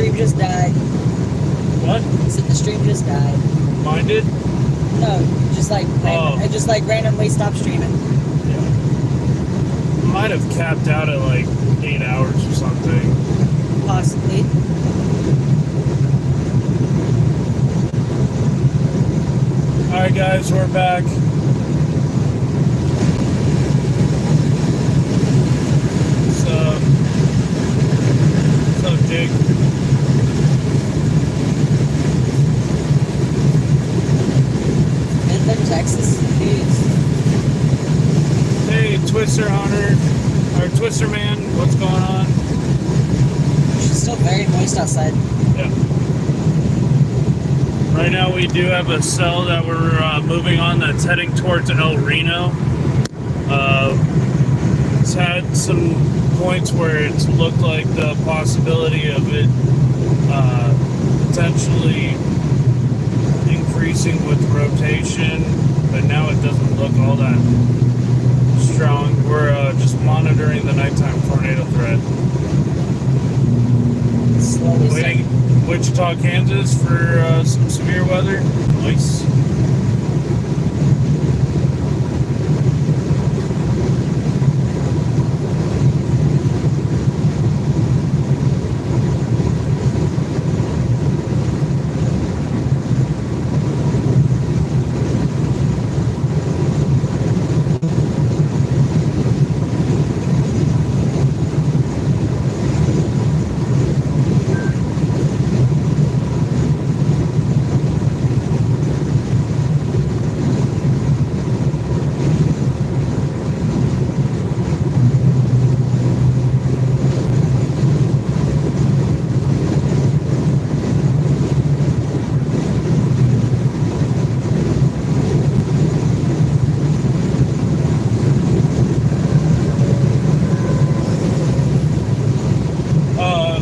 stream just died. What? I said the stream just died. Mine did? No, just like it just like randomly stopped streaming. Yeah. Might have capped out at like 8 hours or something. Possibly. Alright guys, we're back. What's up, Jake? In Texas, dudes. Hey, Twister Hunter, or Twister Man, what's going on? It's still very moist outside. Yeah. Right now we do have a cell that we're moving on that's heading towards El Reno. It's had some points where it's looked like the possibility of it potentially increasing with rotation, but now it doesn't look all that strong. We're just monitoring the nighttime tornado threat. Slowly Waiting Wichita, Kansas for some severe weather. Nice.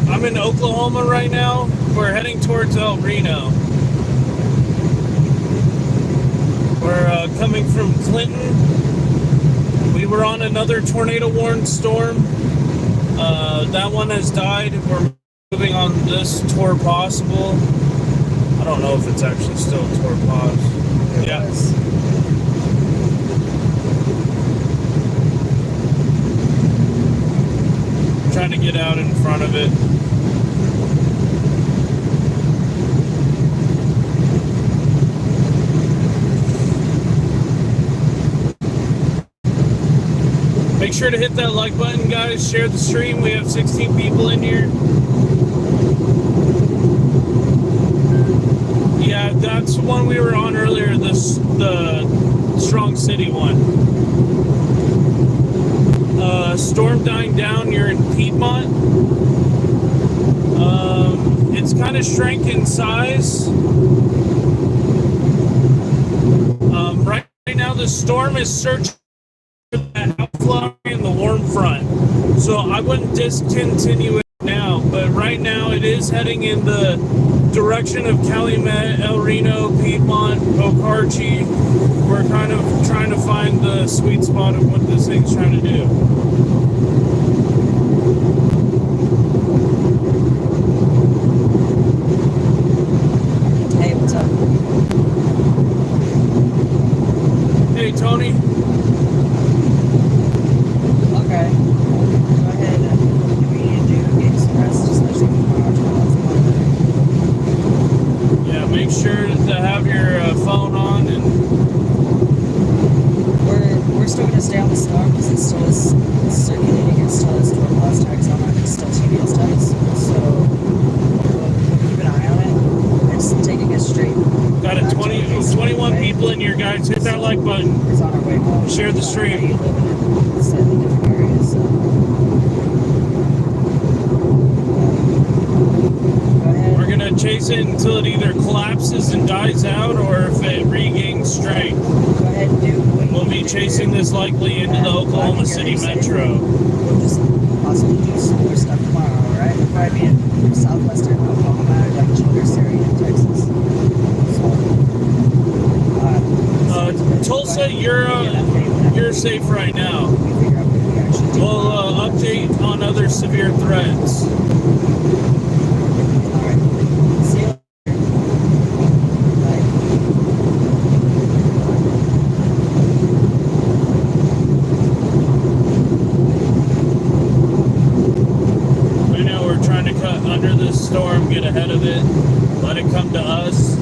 I'm in Oklahoma right now. We're heading towards El Reno. We're coming from Clinton. We were on another tornado warned storm. That one has died. We're moving on this Tor Possible. I don't know if it's actually still Tor Pos. Yeah. Trying to get out in front of it. Make sure to hit that like button, guys. Share the stream. We have 16 people in here. Yeah, that's the one we were on earlier, the Strong City one. Storm dying down. You're in Piedmont. It's kind of shrank in size. Right now, the storm is searching that outflow in the warm front, so I wouldn't discontinue it now, but right now it is heading in the direction of Calumet, El Reno, Piedmont, Okarche. We're kind of trying to find the sweet spot of what this thing's trying to do. Hey, what's up? Hey, Tony. Okay. Go ahead and do what you need to do. Get some rest, especially if you Yeah, make sure to have your phone on, and we're still going to stay on the storm because it still is circulating. It still has 12 lost tags on it. It's still TBS tags. So we'll keep an eye on it. It's taking us straight. got it. 21 people in here, guys. Hit that like button. It's on our way home. Share the stream. You live in slightly different areas. So. Go ahead. We're gonna chase it until it either collapses and dies out, or if it regains strength. Go ahead and do what you We'll be need to chasing do. this likely into the Oklahoma City metro. We'll just possibly do some more stuff tomorrow, alright? We'll probably be in southwestern Oklahoma, like Childress area in Texas. So, Tulsa, you're safe right now. We'll update on other severe threats. get ahead of it, let it come to us.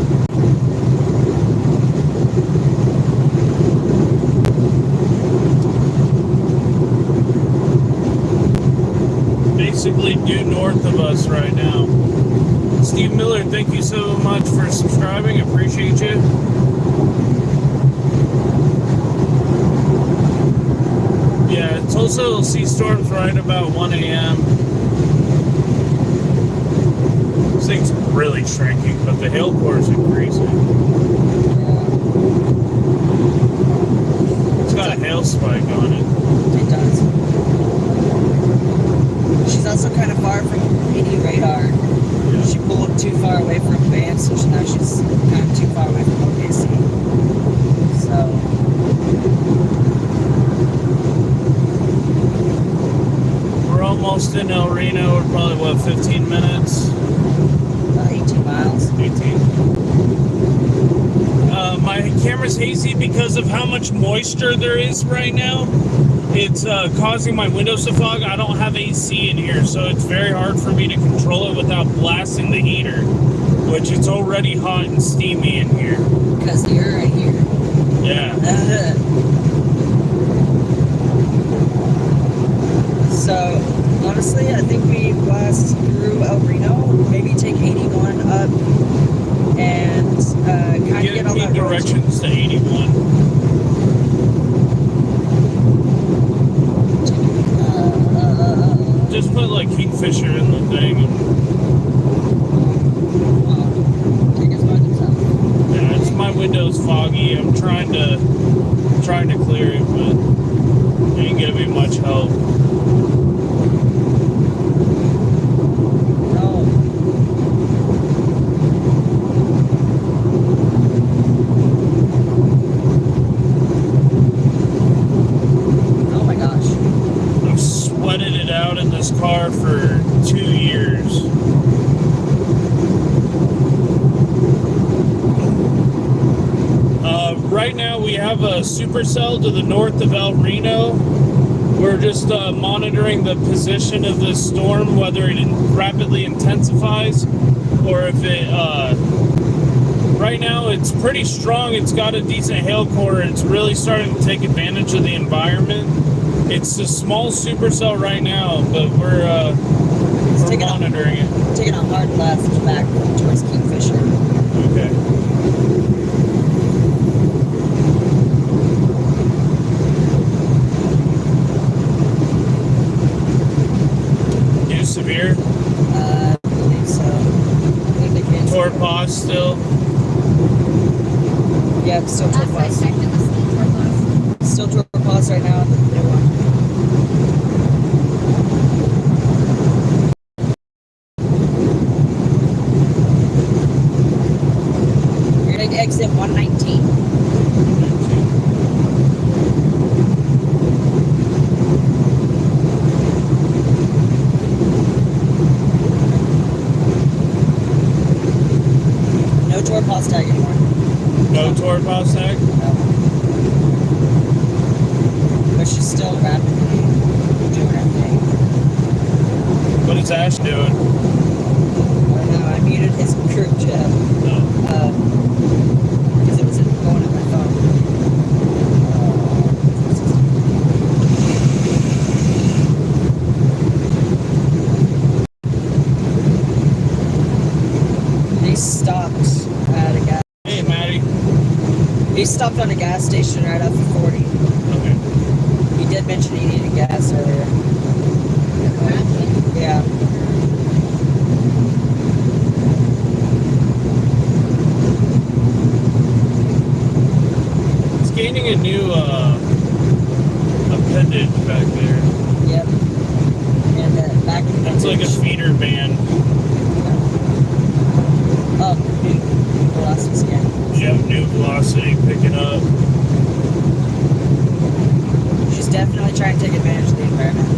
Basically due north of us right now. Steve Miller, thank you so much for subscribing. Appreciate you. Yeah, Tulsa will see storms right about 1 a.m. This thing's really shrinking, but the hail core is increasing. It's got a hail spike on it. It does. She's also kind of far from any radar. Yeah. She pulled too far away from Vance, so now she's kind of too far away from OKC. So. We're almost in El Reno. We're probably, what, 15 minutes? About 18 miles. 18. My camera's hazy because of how much moisture there is right now. It's causing my windows to fog. I don't have AC in here, so it's very hard for me to control it without blasting the heater, which it's already hot and steamy in here. Because you're right here. Yeah. So, honestly, I think we blast through El Reno, maybe take 81 up, and kind of get on that directions to 81. Just put like Kingfisher in the thing. Take us north and south. Yeah, it's my window's foggy. I'm trying to clear it, but it ain't gonna be much help. Sweated it out in this car for 2 years. Right now we have a supercell to the north of El Reno. We're just monitoring the position of the storm, whether it rapidly intensifies or if it... right now it's pretty strong. It's got a decent hail core and it's really starting to take advantage of the environment. It's a small supercell right now, but we're monitoring it. Taking a hard left back towards Kingfisher. Okay. New severe? I believe so. I think they can. Torpos still? Yeah, it's still Torpos. Still Torpos right now. The new one. You're gonna exit 119. No Torpos tag anymore. No Torpos tag? No. But she's still rapidly doing everything. What is Ash doing? I don't know, I muted his group chat. No. Because it was going on my phone. He stopped at a gas. Hey, Maddie. He stopped on a gas station right after 40. Okay. He did mention he needed gas earlier. Yeah. It's gaining a new appendage back there. Yep. And back in It's like a feeder band. Oh, new velocity scan. Yep, new velocity picking up. She's definitely trying to take advantage of the environment.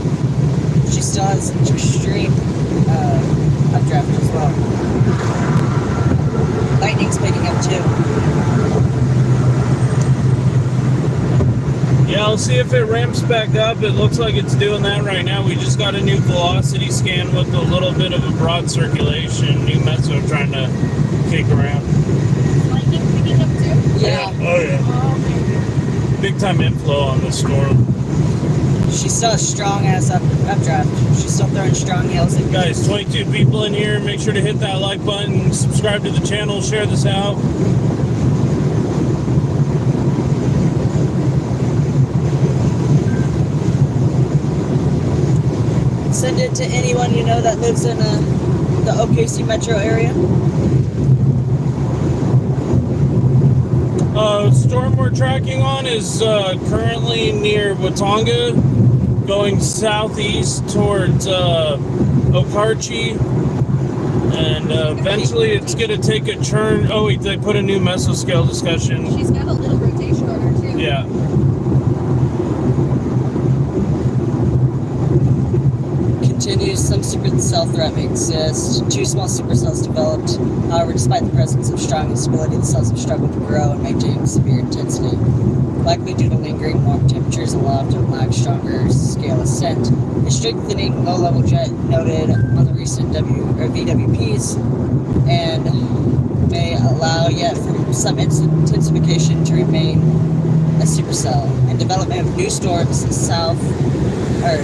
She still has extreme updraft as well. Lightning's picking up too. Yeah, I'll see if it ramps back up. It looks like it's doing that right now. We just got a new velocity scan with a little bit of a broad circulation. New meso trying to kick around. Lightning picking up too? Yeah. Oh, yeah. Oh, okay. Big time inflow on the storm. She's still a strong ass updraft. She's still throwing strong hails. Guys, 22 people in here. Make sure to hit that like button, subscribe to the channel, share this out. Send it to anyone you know that lives in the OKC metro area. Storm we're tracking on is currently near Watonga, going southeast towards Okarche, and eventually it's going to take a turn. Oh wait, they put a new mesoscale discussion. She's got a little rotation on her too. Yeah. Continues, some supercell threat may exist. 2 small supercells developed. However, despite the presence of strong instability, the cells have struggled to grow and maintain severe intensity. Likely due to lingering warm temperatures aloft and lack stronger scale ascent. A strengthening low-level jet noted on the recent VWPs and may allow yet for some intensification to remain a supercell. And development of new storms south or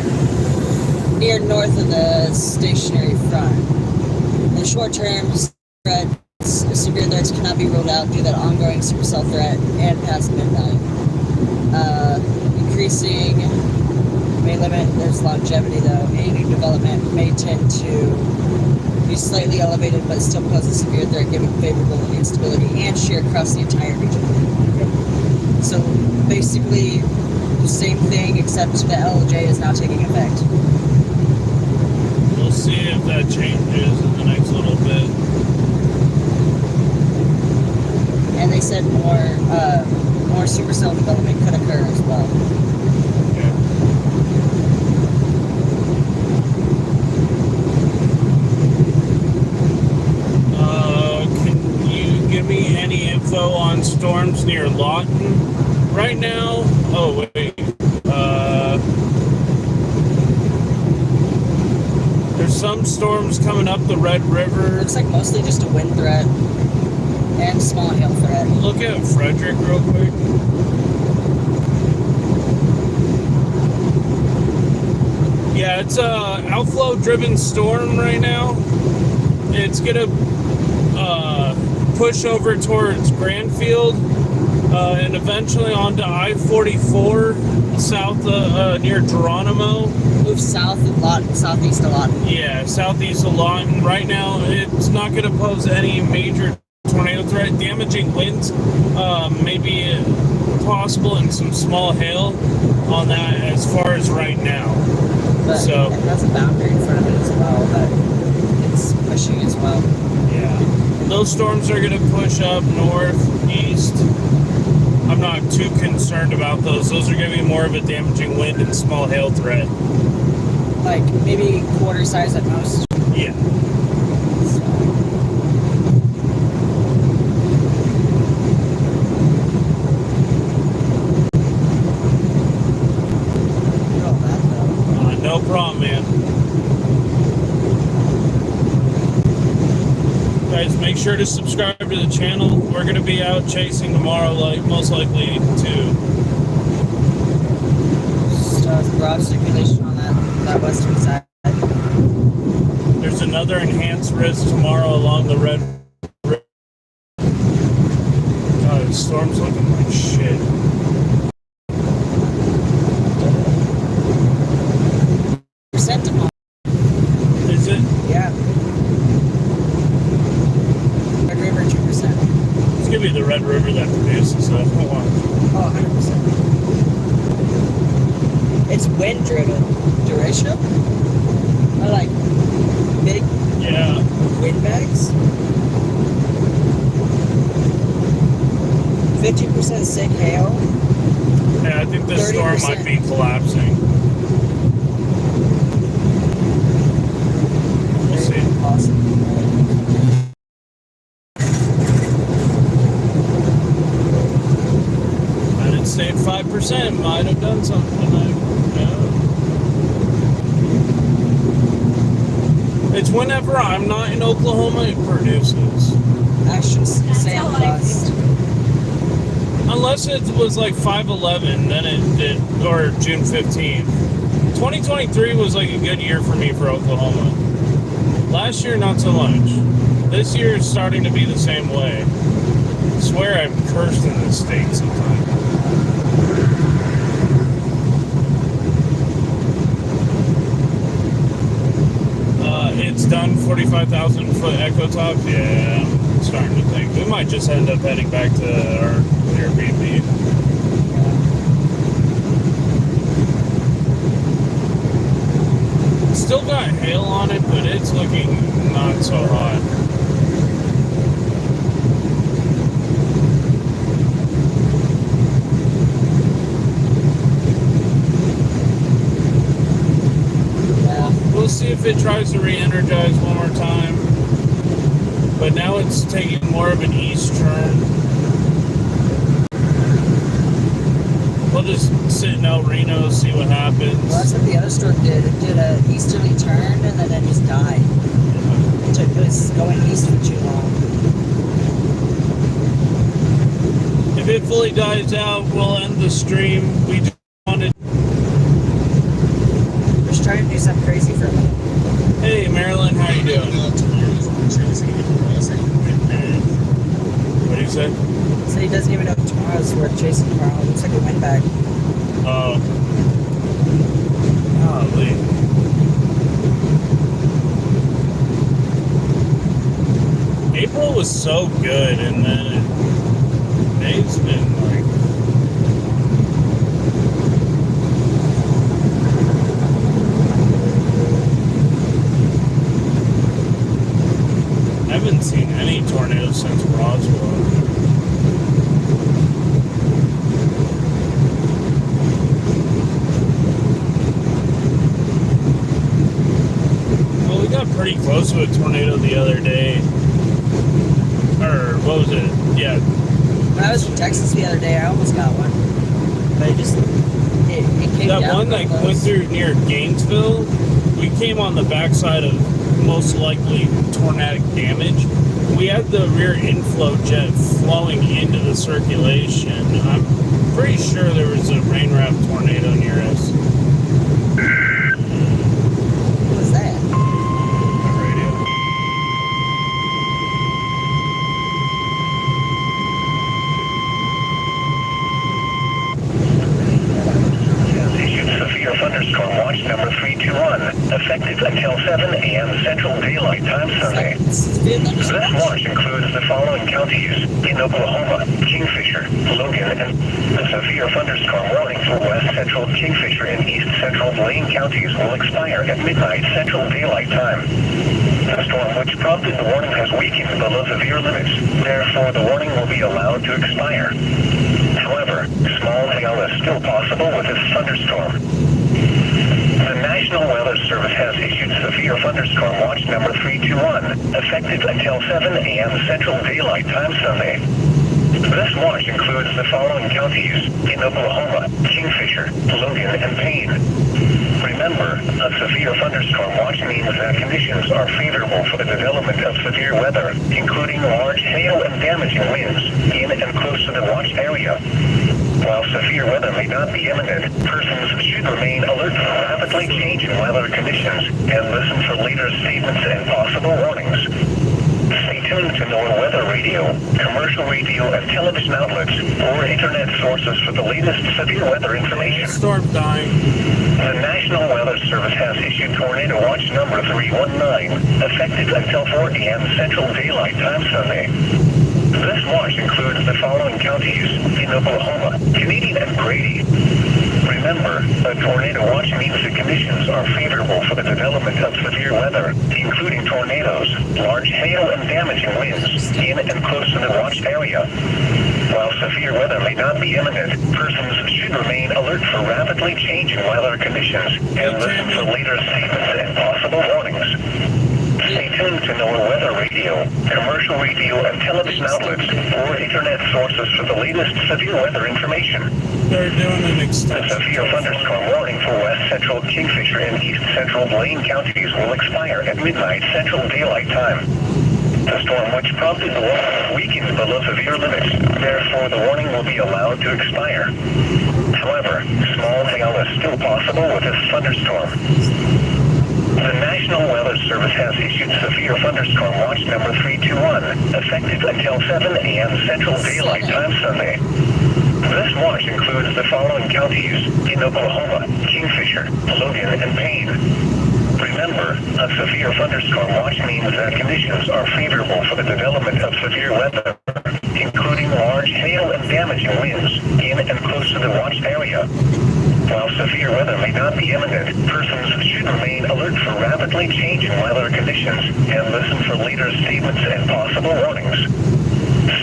near north of the stationary front. In the short term, severe threats cannot be ruled out due to that ongoing supercell threat and past midnight. Increasing may limit its longevity though. Any new development may tend to be slightly elevated but still pose a severe threat given favorable instability and shear across the entire region. So basically the same thing except the LJ is now taking effect. We'll see if that changes in the next little bit. And they said more supercell development could occur as well. Okay. Can you give me any info on storms near Lawton right now? Oh wait. There's some storms coming up the Red River. Looks like mostly just a wind threat and small hail threat. Look at Frederick real quick. Yeah, it's a outflow driven storm right now. It's gonna push over towards Granfield and eventually onto I-44 south near Geronimo. Move south a lot, southeast a lot. Yeah, southeast a lot. And right now, it's not going to pose any major tornado threat. Damaging winds may be possible and some small hail on that as far as right now. But So it has a boundary in front of it as well that it's pushing as well. yeah, those storms are going to push up northeast. I'm not too concerned about those. Those are going to be more of a damaging wind and small hail threat. Like maybe quarter size at most. Yeah. So. Look at all that though. No problem, man. Guys, make sure to subscribe to the channel. We're going to be out chasing tomorrow, like most likely too. Just broad circulation on that western side. There's another enhanced risk tomorrow along the Red River. God, the storm's looking like shit. Percent tomorrow. Is it? Yeah. Red River 2%. It's going to be the Red River that produces that. Hold on. Oh, 100%. It's wind driven. Durational? Or like big Yeah. wind bags? 50% sick hail. Yeah, I think this storm 30%. might be collapsing. We'll see. Awesome. United States 5%. 100% might have done something. It's whenever I'm not in Oklahoma, it produces. Actual sand dust. Unless it was like 5/11, then it did, or June 15th. 2023 was like a good year for me for Oklahoma. Last year, not so much. This year is starting to be the same way. I swear I'm cursed in this state sometimes. It's done 45,000 foot echo top. Yeah, I'm starting to think we might just end up heading back to our Airbnb. Still got hail on it, but it's looking not so hot. We'll see if it tries to re-energize one more time. But now it's taking more of an east turn. We'll just sit in El Reno, see what happens. Well, that's what the other storm did. It did a easterly turn and then it just died. It was going east for too long. If it fully dies out, we'll end the stream. We just wanted... We're just trying to do something crazy for a minute. Hey, Marilyn, how you doing? What do you say? So he doesn't even know if tomorrow's worth chasing tomorrow. It looks like it went back. Oh. Golly. April was so good, and then May's been like... I haven't seen any tornadoes since Roswell. Well, we got pretty close to a tornado the other day. Or, what was it? Yeah. When I was in Texas the other day, I almost got one. But it came That down one that close. went through near Gainesville, we came on the backside of most likely tornadic damage. We had the rear inflow jet flowing into the circulation. I'm pretty sure there was a rain wrap tornado near us. What was that? Radio. Severe thunderstorm watch number 321, effective until 7 a.m. Central Daylight Time Sunday. This watch includes the following counties in Oklahoma: Kingfisher, Logan, and the severe thunderstorm warning for West Central, Kingfisher, and East Central Blaine counties will expire at midnight Central Daylight Time. The storm which prompted the warning has weakened below severe limits. Therefore, the warning will be allowed to expire. However, small hail is still possible with this thunderstorm. The National Weather Service has issued severe thunderstorm watch number 321, effective until 7 a.m. Central Daylight Time Sunday. This watch includes the following counties in Oklahoma: Kingfisher, Logan, and Payne. Remember, a severe thunderstorm watch means that conditions are favorable for the development of severe weather, including large hail and damaging winds in and close to the watch area. While severe weather may not be imminent, persons should remain alert for rapidly changing weather conditions and listen for later statements and possible warnings. Stay tuned to NOAA Weather Radio, commercial radio and television outlets, or internet sources for the latest severe weather information. Storm dying. The National Weather Service has issued Tornado Watch number 319, effective until 4 a.m. Central Daylight Time Sunday. This watch includes the following counties in Oklahoma: Canadian and Grady. Remember, a tornado watch means the conditions are favorable for the development of severe weather, including tornadoes, large hail and damaging winds in and close to the watch area. While severe weather may not be imminent, persons should remain alert for rapidly changing weather conditions and listen for later statements and possible warnings. Stay tuned to NOAA Weather Radio, commercial radio and television outlets, or internet sources for the latest severe weather information. They're doing an The extension. severe thunderstorm warning for West Central Kingfisher and East Central Blaine counties will expire at midnight Central Daylight Time. The storm, which prompted the warning, weakened below severe limits. Therefore, the warning will be allowed to expire. However, small hail is still possible with this thunderstorm. The National Weather Service has issued severe thunderstorm watch number 321, effective until 7 a.m. Central Daylight Time Sunday. This watch includes the following counties in Oklahoma: Kingfisher, Logan, and Payne. Remember, a severe thunderstorm watch means that conditions are favorable for the development of severe weather, including large hail and damaging winds in and close to the watch area. While severe weather may not be imminent, persons should remain alert for rapidly changing weather conditions and listen for later statements and possible warnings.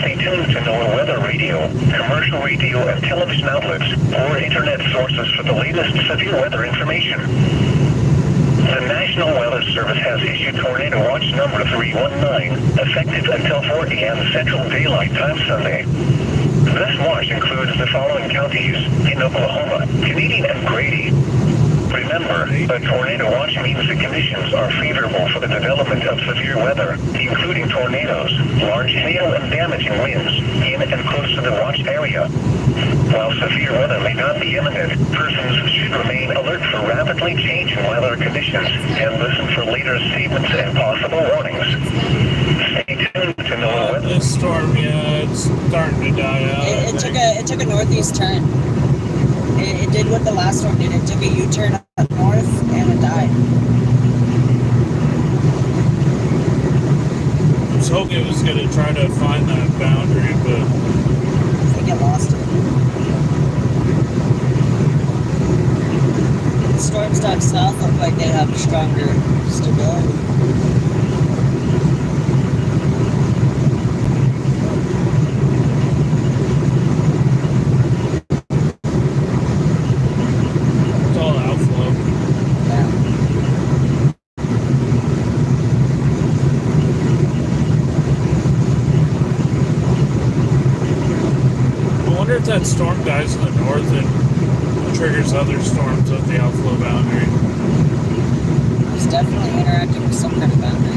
Stay tuned to NOAA Weather Radio, commercial radio and television outlets, or internet sources for the latest severe weather information. The National Weather Service has issued Tornado Watch number 319, effective until 4 a.m. Central Daylight Time Sunday. This watch includes the following counties in Oklahoma: Canadian and Grady. Remember, a tornado watch means the conditions are favorable for the development of severe weather, including tornadoes, large hail and damaging winds in and close to the watch area. While severe weather may not be imminent, persons should remain alert for rapidly changing weather conditions and listen for later statements and possible warnings. Stay tuned to NOAA Weather. This storm, yeah, it's starting to die out. It took a northeast turn. It did what the last storm did. It took a U-turn up north and it died. I was hoping it was going to try to find that boundary, but I think it lost it. The storms down south look like they have stronger stability. it's all outflow. Yeah. I wonder if that storm dies in the north and triggers other storms at the outflow boundary. It's definitely interacting with some kind of boundary.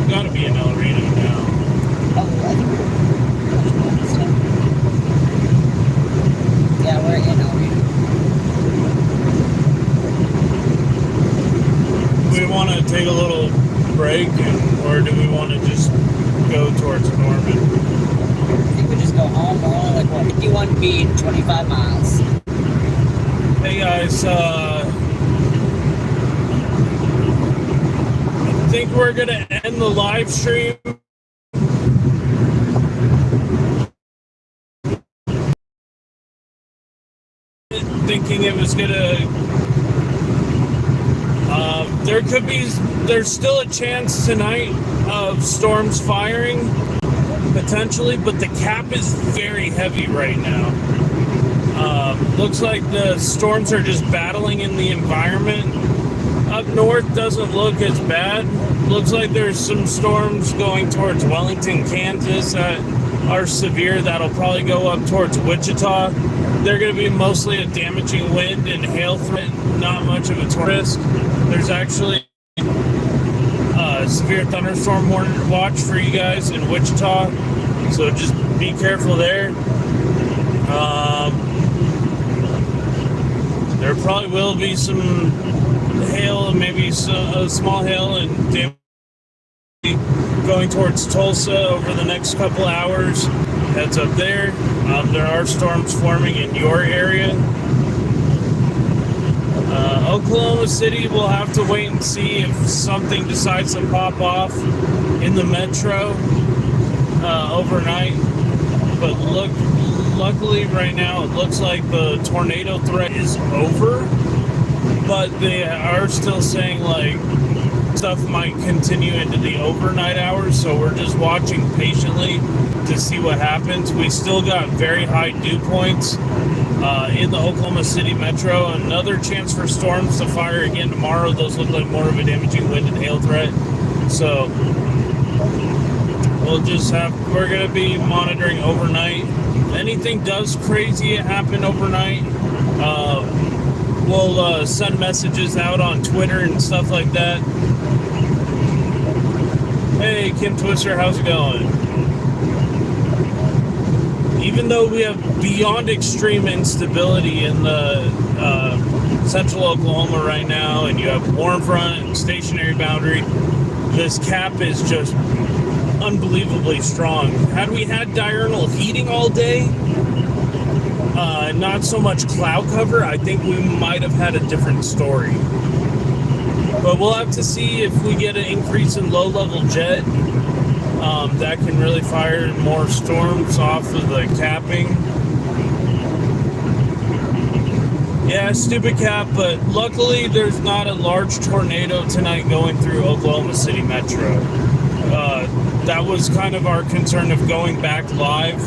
Gotta be in El Reno now. Oh, I think yeah, we're in El Reno. Do we want to take a little break, or do we want to just go towards Norman? I think we just go home. We're only like, what, 51 feet, 25 miles. Hey guys, I think we're gonna end the live stream. Thinking it was gonna, there's still a chance tonight of storms firing, potentially, but the cap is very heavy right now. Looks like the storms are just battling in the environment. Up north doesn't look as bad. Looks like there's some storms going towards Wellington, Kansas that are severe. That'll probably go up towards Wichita. They're going to be mostly a damaging wind and hail threat, not much of a risk. There's actually a severe thunderstorm watch for you guys in Wichita, so just be careful there. There probably will be some hail, maybe some small hail and damage going towards Tulsa over the next couple hours. Heads up there. There are storms forming in your area. Oklahoma City, we'll have to wait and see if something decides to pop off in the metro overnight. But luckily right now it looks like the tornado threat is over. But they are still saying, like, stuff might continue into the overnight hours, so we're just watching patiently to see what happens. We still got very high dew points in the Oklahoma City metro. Another chance for storms to fire again tomorrow. Those look like more of a damaging wind and hail threat. So we're going to be monitoring overnight. Anything does crazy happen overnight, we'll send messages out on Twitter and stuff like that. Hey, Kim Twister, how's it going? Even though we have beyond extreme instability in the central Oklahoma right now, and you have warm front and stationary boundary, this cap is just unbelievably strong. Had we had diurnal heating all day, not so much cloud cover, I think we might have had a different story. But we'll have to see if we get an increase in low-level jet. That can really fire more storms off of the capping. Yeah, stupid cap, but luckily there's not a large tornado tonight going through Oklahoma City Metro. That was kind of our concern of going back live,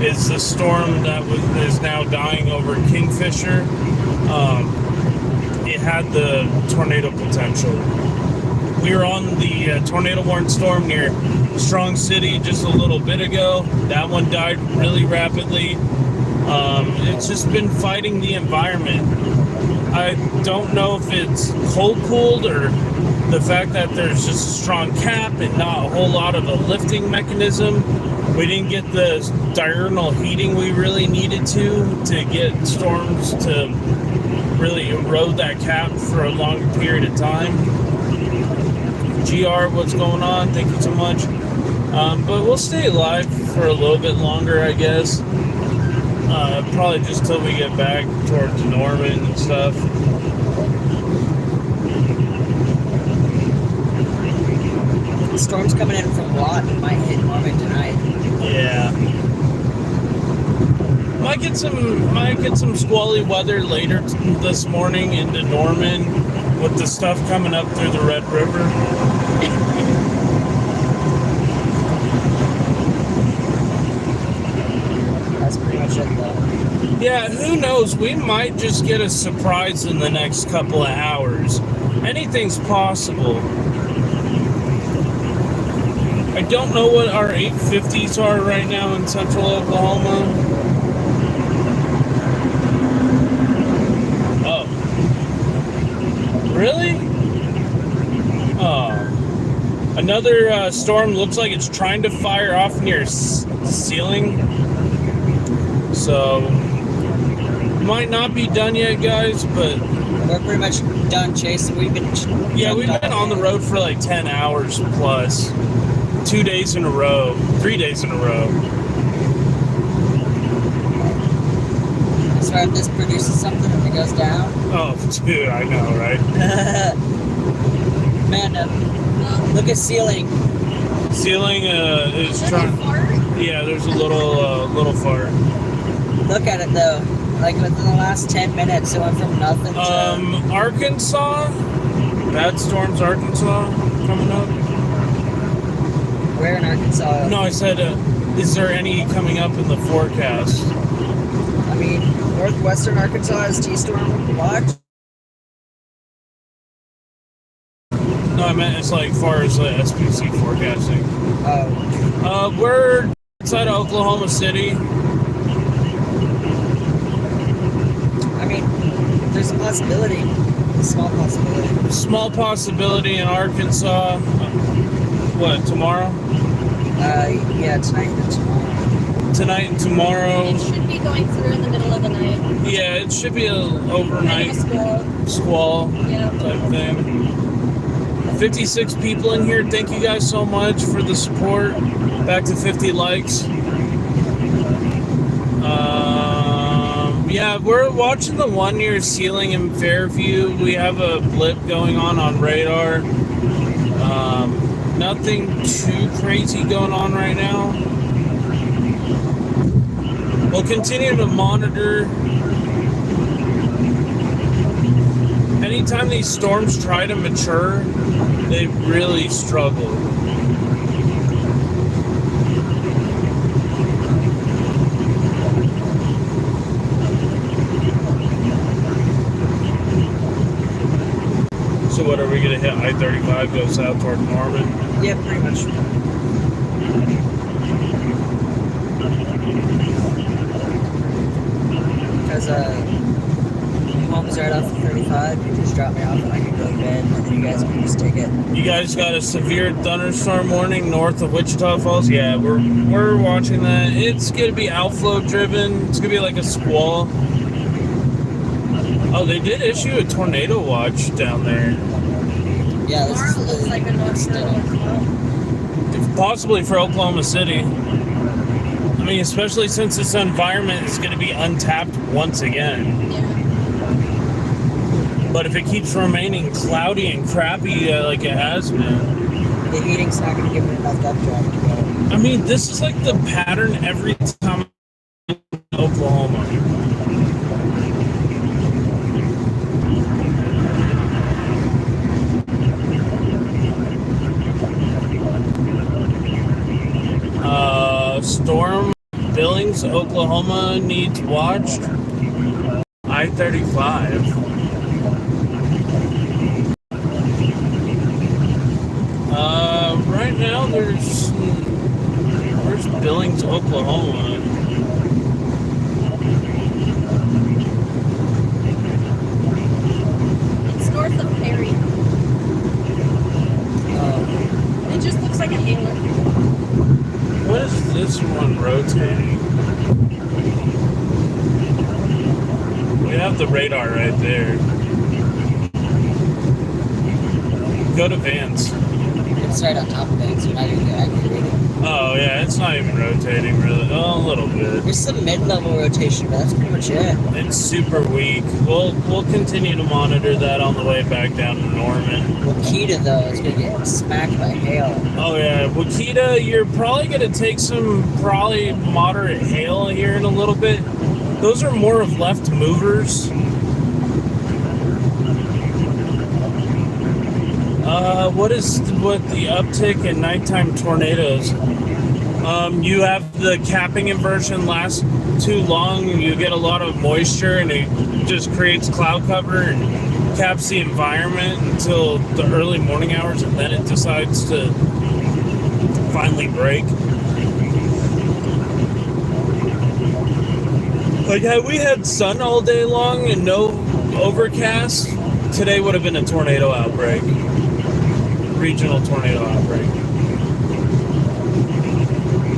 is the storm that is now dying over Kingfisher. It had the tornado potential. We were on the tornado warning storm near Strong City just a little bit ago. That one died really rapidly. It's just been fighting the environment. I don't know if it's cold-cooled or the fact that there's just a strong cap and not a whole lot of a lifting mechanism. We didn't get the diurnal heating we really needed to get storms to really erode that cap for a longer period of time. GR, what's going on? Thank you so much. But we'll stay alive for a little bit longer, I guess. Probably just till we get back towards Norman and stuff. The storm's coming in from Watt and might hit Norman tonight. Yeah. Might get some squally weather later this morning into Norman with the stuff coming up through the Red River. That's pretty much it, though. Yeah, who knows? We might just get a surprise in the next couple of hours. Anything's possible. I don't know what our 850s are right now in central Oklahoma. Oh. Really? Oh. Another storm looks like it's trying to fire off near ceiling. So, might not be done yet, guys, but we're pretty much done chasing. We've been on the road for like 10 hours plus. 2 days in a row, 3 days in a row. I swear if this produces something and it goes down. Oh, dude, I know, right? Amanda, look at ceiling. Ceiling is trying. Yeah, there's a little fart. Look at it though. Like within the last 10 minutes, it went from nothing to. Arkansas. Bad storms, Arkansas, coming up. Where in Arkansas? No, I said, is there any coming up in the forecast? I mean, northwestern Arkansas is T-storm watch. No, I meant it's like far as SPC forecasting. Oh. We're outside of Oklahoma City. I mean, there's a possibility. A small possibility. Small possibility in Arkansas. What, tomorrow? Yeah, tonight and tomorrow. Tonight and tomorrow. It should be going through in the middle of the night. Yeah, it should be an overnight squall type thing. 56 people in here. Thank you guys so much for the support. Back to 50 likes. Yeah, we're watching the one near ceiling in Fairview. We have a blip going on radar. Nothing too crazy going on right now. We'll continue to monitor. Anytime these storms try to mature, They really struggled. So what, are we going to hit I-35, go south toward Norman? Yeah, pretty much. Because home is right off the 35. You just drop me off and I can go to bed, and then you guys can just take it. You guys got a severe thunderstorm warning north of Wichita Falls? Yeah, we're watching that. It's going to be outflow driven. It's going to be like a squall. Oh, they did issue a tornado watch down there. Yeah, this Tomorrow looks like a north Possibly for Oklahoma City. I mean, especially since this environment is going to be untapped once again. Yeah. But if it keeps remaining cloudy and crappy like it has been, the heating's not going to give it enough depth drive to go. I mean, this is like the pattern every time in Oklahoma. Storm Billings, Oklahoma needs watched. I-35. Right now there's Billings, Oklahoma. It's north of Perry. It just looks like a halo. What is this one rotating? We have the radar right there. Go to Vance. It's right on top of it, so you're not even activated. Oh yeah, it's not even rotating really. Oh, a little bit. There's some mid-level rotation, but that's pretty much it. It's super weak. We'll continue to monitor that on the way back down to Norman. Wakita, though, is going to get smacked by hail. Oh yeah, Wakita, you're probably gonna take some probably moderate hail here in a little bit. Those are more of left movers. What the uptick in nighttime tornadoes? You have the capping inversion last too long, you get a lot of moisture and it just creates cloud cover and caps the environment until the early morning hours, and then it decides to finally break. Like, had we had sun all day long and no overcast, today would have been a tornado outbreak. Regional tornado outbreak.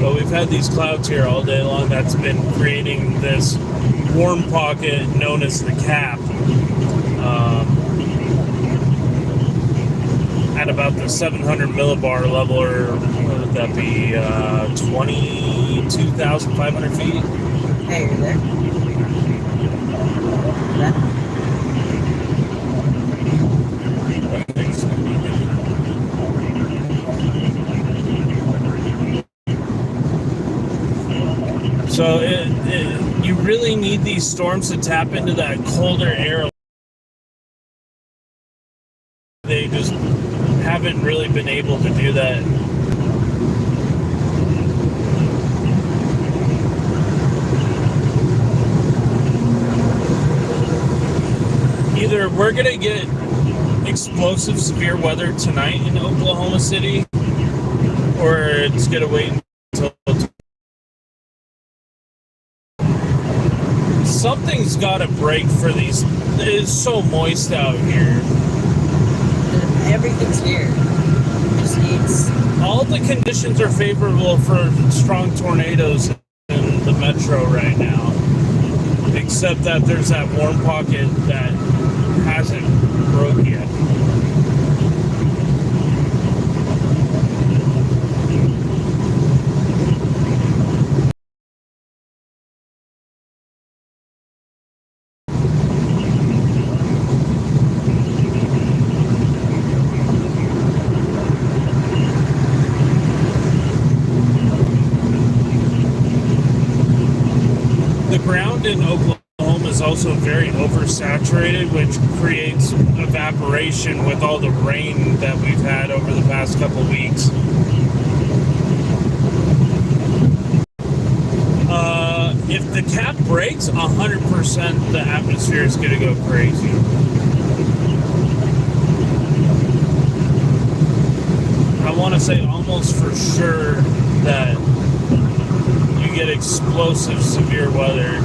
But we've had these clouds here all day long. That's been creating this warm pocket known as the cap. At about the 700 millibar level, or what would that be, 22,500 feet? Hey, you're there? That? So you really need these storms to tap into that colder air. They just haven't really been able to do that. Either we're going to get explosive severe weather tonight in Oklahoma City, or it's going to wait until something's got to break for these. It's so moist out here. Everything's here. It just needs... All the conditions are favorable for strong tornadoes in the metro right now, except that there's that warm pocket that hasn't broke yet. The ground in Oklahoma is also very oversaturated, which creates evaporation with all the rain that we've had over the past couple weeks. If the cap breaks, 100% the atmosphere is going to go crazy. I want to say almost for sure that you get explosive severe weather.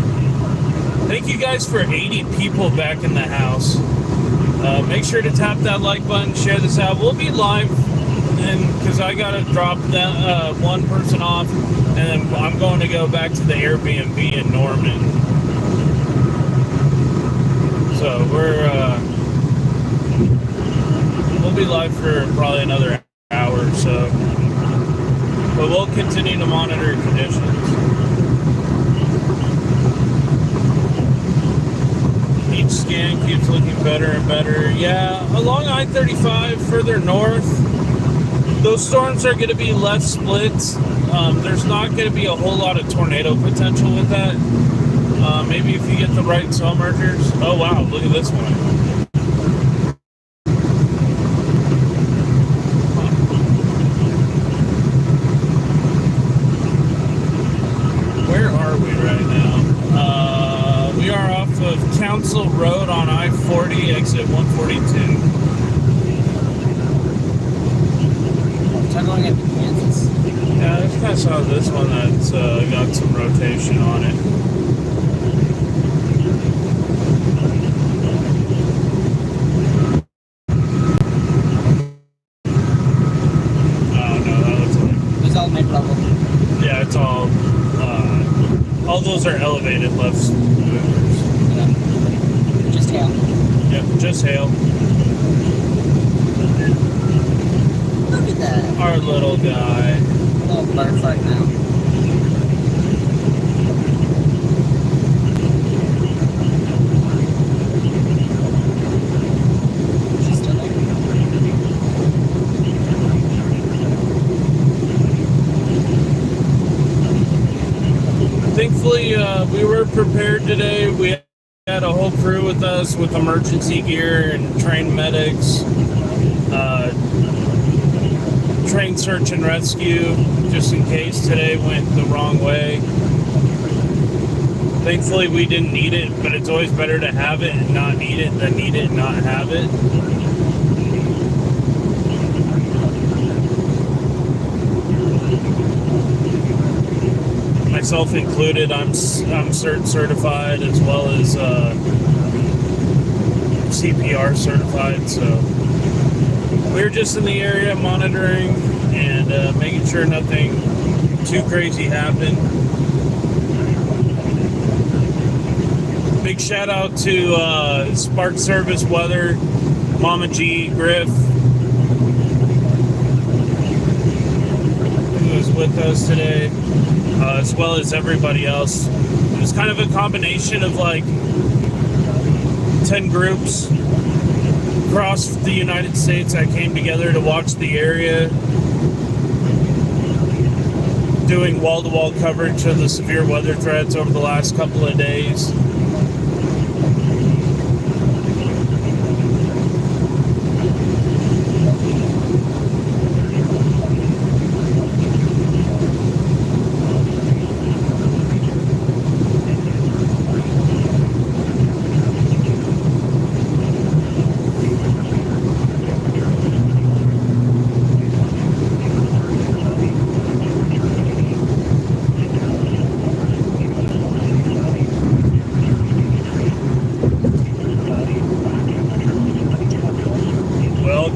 Thank you guys for 80 people back in the house. Make sure to tap that like button, share this out. We'll be live, and because I gotta drop that one person off, and then I'm going to go back to the Airbnb in Norman. So we'll be live for probably another hour or so, but we'll continue to monitor conditions. Each scan keeps looking better and better. Yeah, along I-35 further north, those storms are going to be less splits. There's not going to be a whole lot of tornado potential with that. Maybe if you get the right cell mergers. Oh wow, look at this one. Where are we right now? We are off of Council Road on I-40, exit 142. Try going into Kansas. Yeah, I just kind of saw this one that's got some rotation on it. Oh no, that looks like... It's all mid-level. Yeah, it's all those are elevated left movers. Yeah. Just hail. Yep, just hail. Look at that. Our little guy. Little bird right now. She's still there. Thankfully, we were prepared today. We had a whole crew with us with emergency gear and trained medics. Trained search and rescue, just in case today went the wrong way. Thankfully, we didn't need it, but it's always better to have it and not need it than need it and not have it. Myself included, I'm CERT certified as well as CPR certified, so we're just in the area monitoring and making sure nothing too crazy happened. Big shout out to Spark Service Weather, Mama G, Griff, who was with us today, as well as everybody else. It was kind of a combination of like 10 groups across the United States that came together to watch the area, doing wall-to-wall coverage of the severe weather threats over the last couple of days.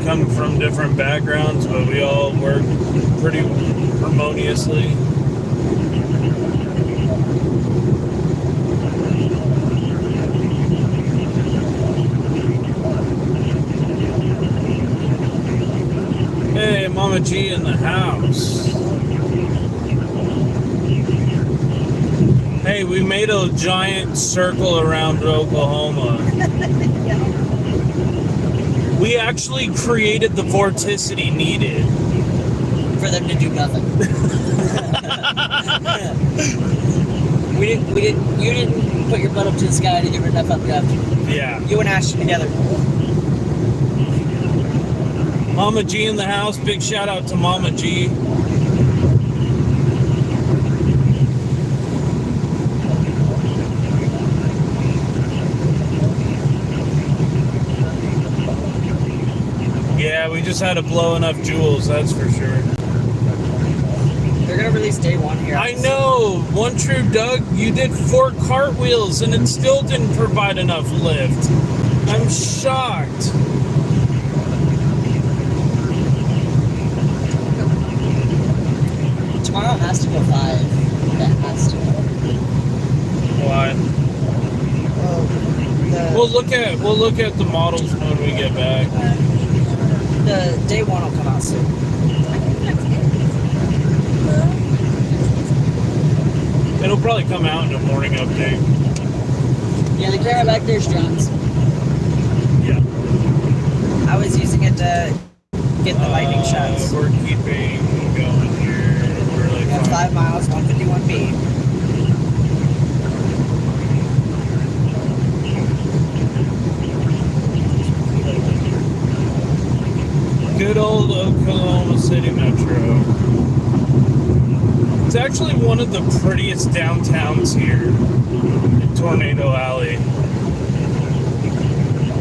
Come from different backgrounds, but we all work pretty harmoniously. Hey, Mama G in the house. Hey, we made a giant circle around Oklahoma. We actually created the vorticity needed for them to do nothing. You didn't put your butt up to the sky to give it enough uplift. Yeah. You and Ashton together. Mama G in the house. Big shout out to Mama G. Yeah, we just had to blow enough joules, that's for sure. They're gonna release day one here. I know. One True Doug, you did 4 cartwheels and it still didn't provide enough lift. I'm shocked. Tomorrow has to go 5. That has to. Why? Well, We'll look at the models when we get back. the day one will come out soon. I think that's it. It'll probably come out in a morning update. Yeah, the camera back there's John's. Yeah. I was using it to get the lightning shots. We're keeping going here. We're like Yeah, 5 miles, 151p. Good old Oklahoma City Metro. It's actually one of the prettiest downtowns here in Tornado Alley.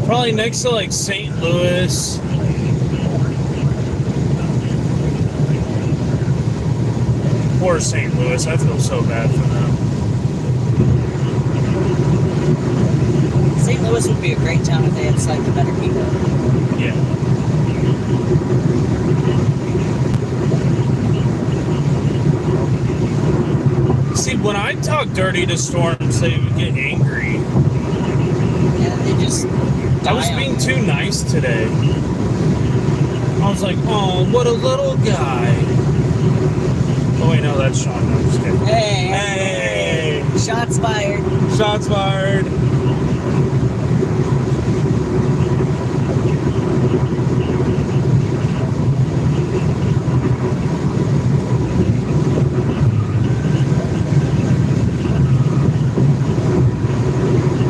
Probably next to like St. Louis. Poor St. Louis. I feel so bad for them. St. Louis would be a great town if they had slightly better people. Yeah. See, when I talk dirty to storms, they would get angry. Yeah, they just. I was being too nice today. I was like, oh, what a little guy. Oh, wait, no, that's Sean. No, I'm just kidding. Hey! Shots fired. Shots fired.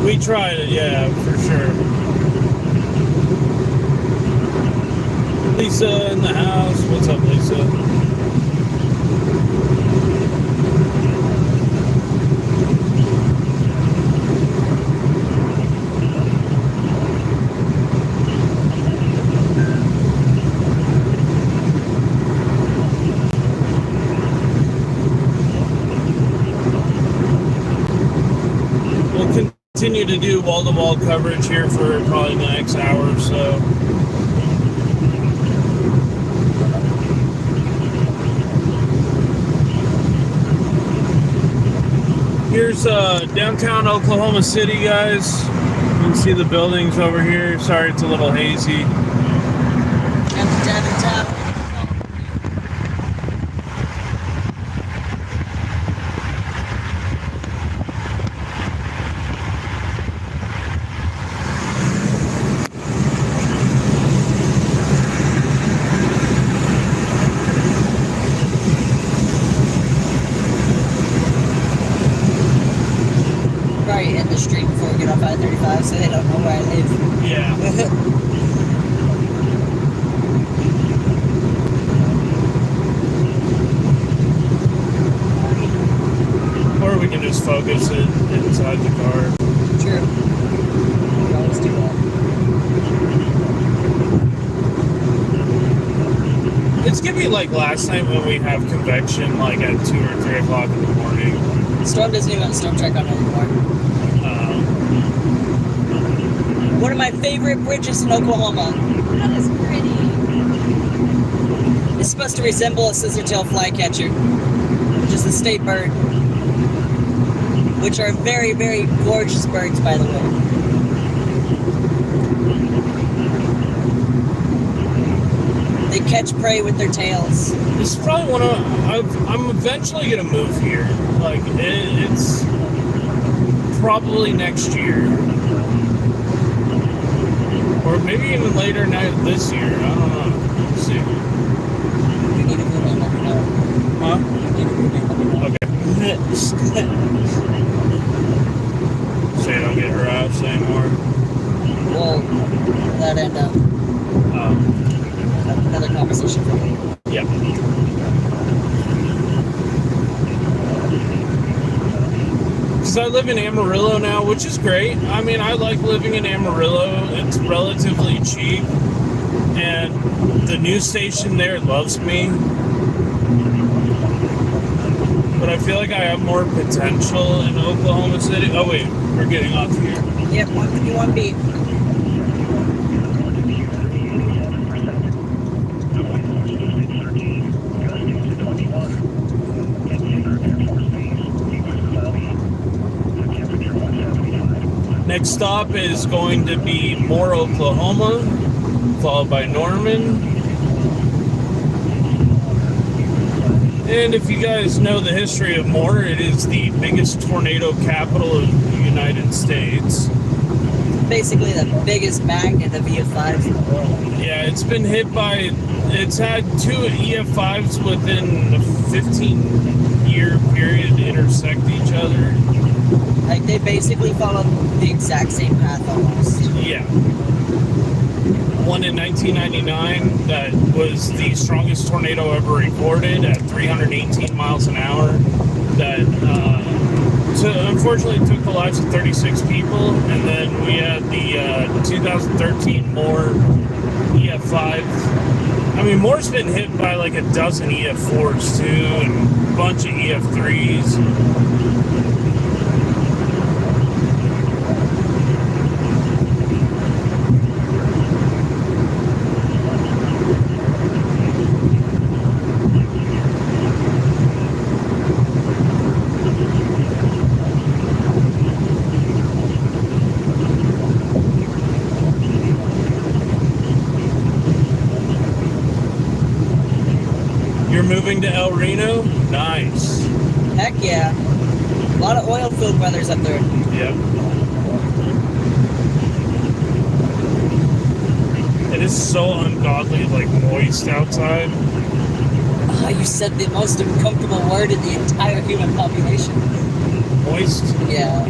We tried it, yeah, for sure. Lisa in the house. What's up, Lisa? Continue to do wall-to-wall coverage here for probably the next hour or so. Here's downtown Oklahoma City, guys. You can see the buildings over here. Sorry, it's a little hazy. Tap. Hit the street before we get off I-35 so they don't know where I live. Yeah. Or we can just focus it inside the car. True. We always do that. It's gonna be like last night when we have convection like at 2 or 3 o'clock in the morning. Storm doesn't even have a storm track on it anymore. One of my favorite bridges in Oklahoma. That is pretty. It's supposed to resemble a scissortail flycatcher, which is the state bird, which are very, very gorgeous birds, by the way. They catch prey with their tails. This is probably one of I'm eventually gonna move here. Like it's probably next year. Or maybe even later this year. I don't know. We'll see. If you need a room, let me know. Huh? If you need a room, let me know. Okay. So you don't get harassed anymore. Well, that and another conversation. Yeah. Because I live in Amarillo now, which is great. I mean, I like living in Amarillo. It's relatively cheap. And the news station there loves me. But I feel like I have more potential in Oklahoma City. Oh, wait. We're getting off here. Yep, 151 beat. Next stop is going to be Moore, Oklahoma, followed by Norman. And if you guys know the history of Moore, it is the biggest tornado capital of the United States. Basically the biggest magnet of EF5s in the world. Yeah, it's been hit by, it's had 2 EF5s within a 15-year period intersect each other. Like, they basically follow the exact same path almost. Yeah. One in 1999 that was the strongest tornado ever recorded at 318 miles an hour. That unfortunately took the lives of 36 people. And then we had the 2013 Moore EF5. I mean, Moore's been hit by like a dozen EF4s too, and a bunch of EF3s. Moving to El Reno? Nice. Heck yeah. A lot of oil field brothers up there. Yep. It is so ungodly, like, moist outside. You said the most uncomfortable word in the entire human population. Moist? Yeah.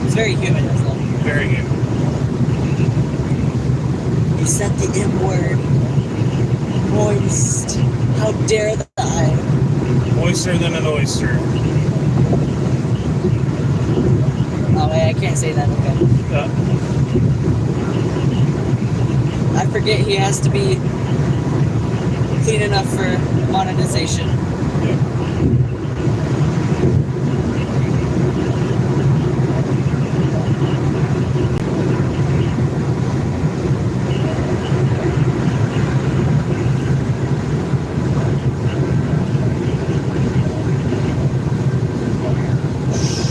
It's very humid, isn't it? Very humid. You said the M word. Moist. How dare I? Moister than an oyster. Oh, wait, I can't say that, okay. I forget he has to be clean enough for monetization. Yep.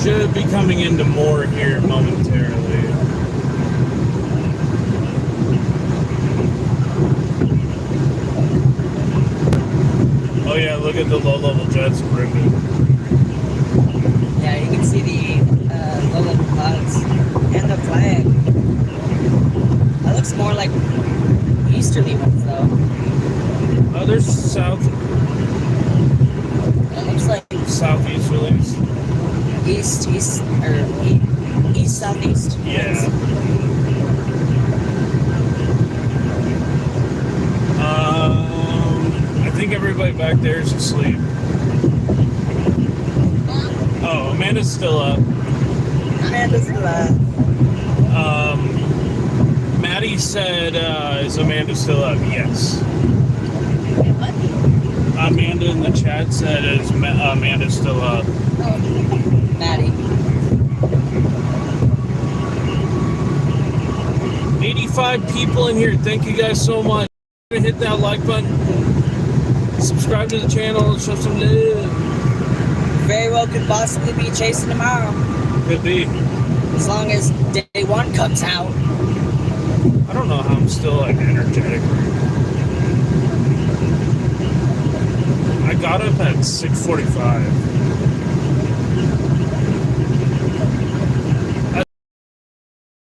Should be coming into Moore here momentarily. Oh yeah, look at the low-level jets ripping. Yeah, you can see the low-level clouds and the flag. That looks more like easterly ones, though. Oh, there's south. It looks like Southeasterlies. east, southeast. Yeah. I think everybody back there is asleep. Oh, Amanda's still up. Amanda's alive. Maddie said, is Amanda still up? Yes. What? Amanda in the chat said, is Amanda still up? Oh, Maddie. 85 people in here. Thank you guys so much. Hit that like button. Subscribe to the channel. Show some love. Very well could possibly be chasing tomorrow. Could be. As long as day one comes out. I don't know how I'm still like energetic. I got up at 6:45.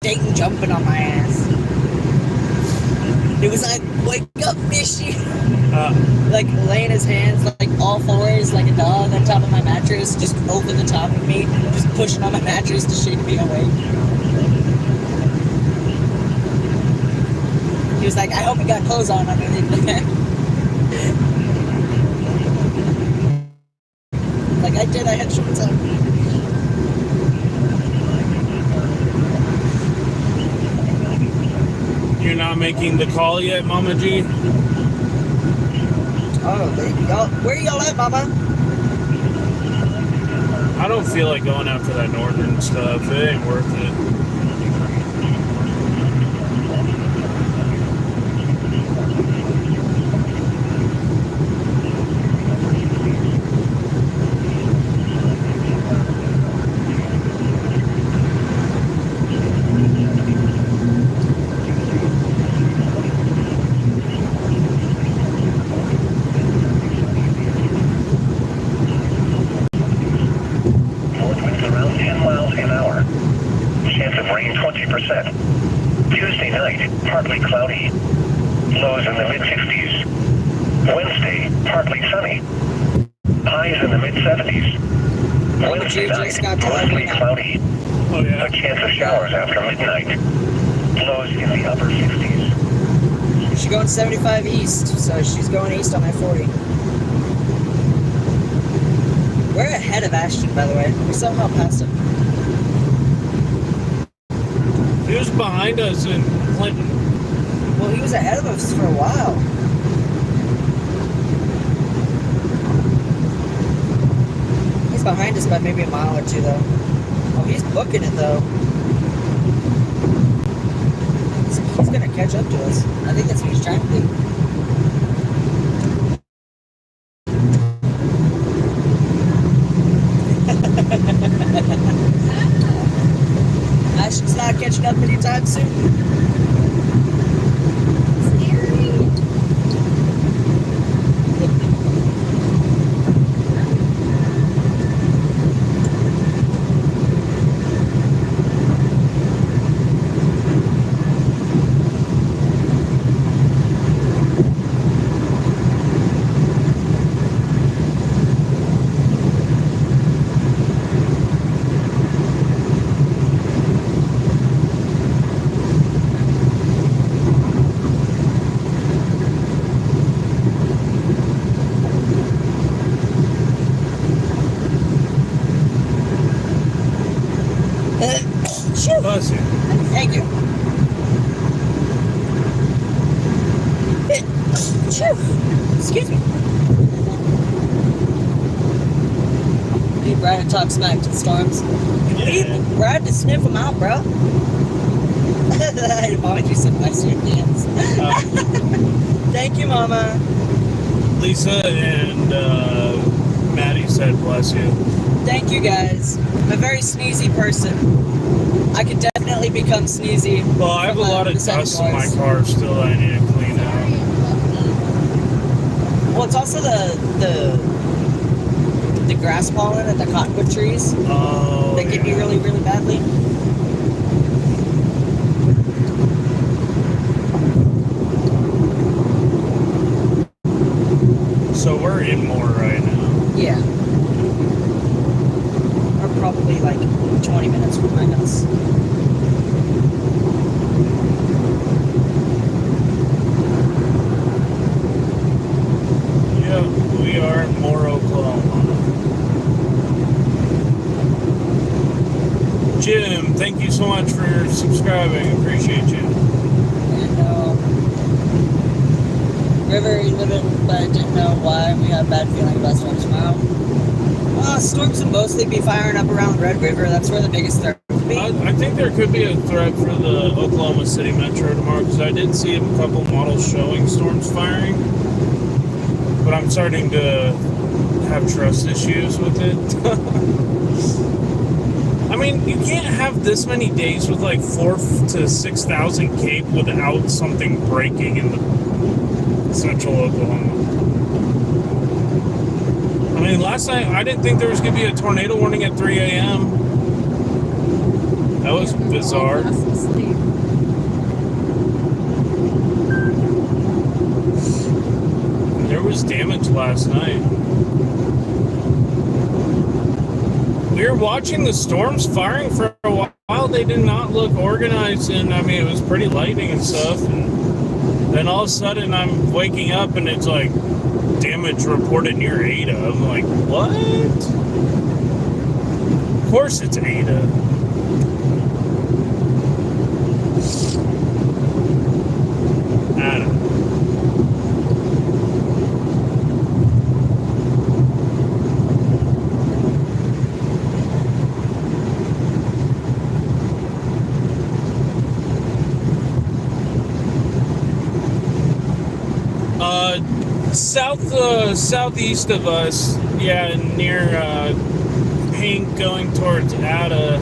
Dayton jumping on my ass. He was like, "Wake up, fishy!" Uh, Like laying his hands like all fours like a dog on top of my mattress, just over the top of me, just pushing on my mattress to shake me awake. He was like, "I hope you got clothes on underneath there." Like I did, I had shorts on. you're not making the call yet, Mama G? Oh, y'all, where y'all at, Mama? I don't feel like going after that northern stuff. It ain't worth it. North winds around 10 miles an hour. Chance of rain 20%. Tuesday night, partly cloudy. Lows in the mid-60s. Wednesday, partly sunny. Highs in the mid-70s. Wednesday night, mostly cloudy. Oh, yeah? A chance of showers after midnight. Lows in the upper 60s. She's going 75 east, so she's going east on I-40. We're ahead of Ashton, by the way. We somehow passed him. He was behind us in Clinton. Well, he was ahead of us for a while. He's behind us by maybe a mile or two, though. Oh, he's booking it, though. He's gonna catch up to us. I think that's what he's trying to do. Ashton's not catching up anytime soon. Scary. Shoo. Bless you. Thank you. Shoo. Excuse me. Need Brad to talk smack to the storms. You need Brad to sniff them out, bro. Mama just said bless your hands. Thank you, Mama. Lisa and Maddie said bless you. Thank you, guys. I'm a very sneezy person. I could definitely become sneezy. Well, I have a lot of dust in my car still that I need to clean out. Well, it's also the grass pollen and the cottonwood trees Oh, that get me yeah. really, really badly. So we're in more right now. Yeah. Or probably like 20 minutes from my house. Yeah, we are in Moore, Oklahoma. Jim, thank you so much for subscribing. Appreciate you. And River, you live in, but I didn't know why. We have a bad feeling about storms tomorrow. Storms will mostly be firing up around Red River. That's where the biggest threat will be. I think there could be a threat for the Oklahoma City Metro tomorrow because I did see a couple models showing storms firing. But I'm starting to have trust issues with it. I mean, you can't have this many days with like 4,000 to 6,000 cape without something breaking in the central Oklahoma. I mean, last night I didn't think there was going to be a tornado warning at 3 a.m. That was bizarre. was damage last night. We were watching the storms firing for a while. They did not look organized, and I mean, it was pretty lightning and stuff. And then all of a sudden, I'm waking up and it's like damage reported near Ada. I'm like, what? Of course, it's Ada. I don't know. Southeast of us, yeah, near Pink going towards Ada,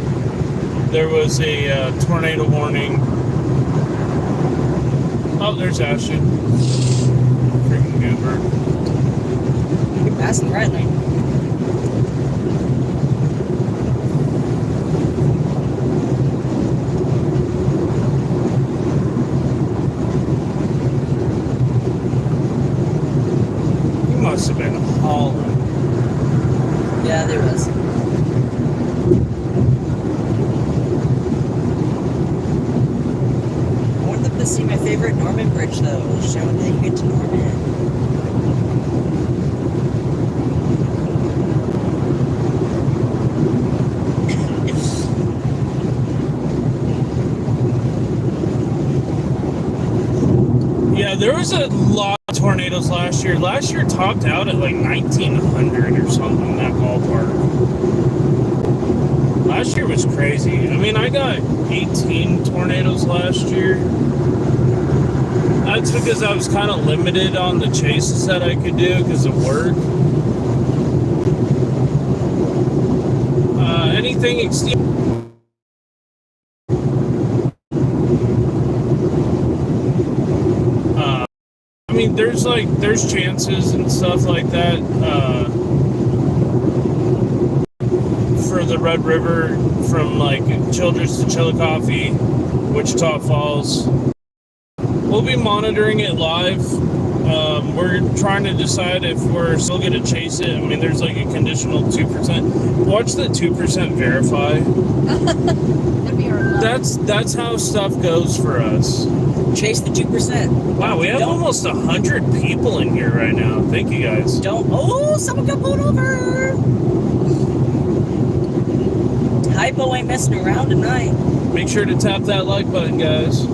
there was a tornado warning. Oh, there's Ashton. Freaking Goober. You're passing right lane. Must have been hauling. Yeah, there was. I wanted them to see my favorite Norman Bridge, though. Show them that you get to Norman. Yeah, there was a lot of tornadoes last year. Last year topped out at like 1,900 or something in that ballpark. Last year was crazy. I mean, I got 18 tornadoes last year. That's because I was kind of limited on the chases that I could do because of work. Anything exceed. I mean, there's chances and stuff like that for the Red River from like Childress to Chillicothe, Wichita Falls. We'll be monitoring it live. We're trying to decide if we're still going to chase it. I mean, there's like a conditional 2%. Watch the 2% verify. That'd be our luck. That's how stuff goes for us. Chase the 2%. Wow, we have almost 100 people in here right now. Thank you guys. Oh, someone got pulled over. Hypo ain't messing around tonight. Make sure to tap that like button, guys.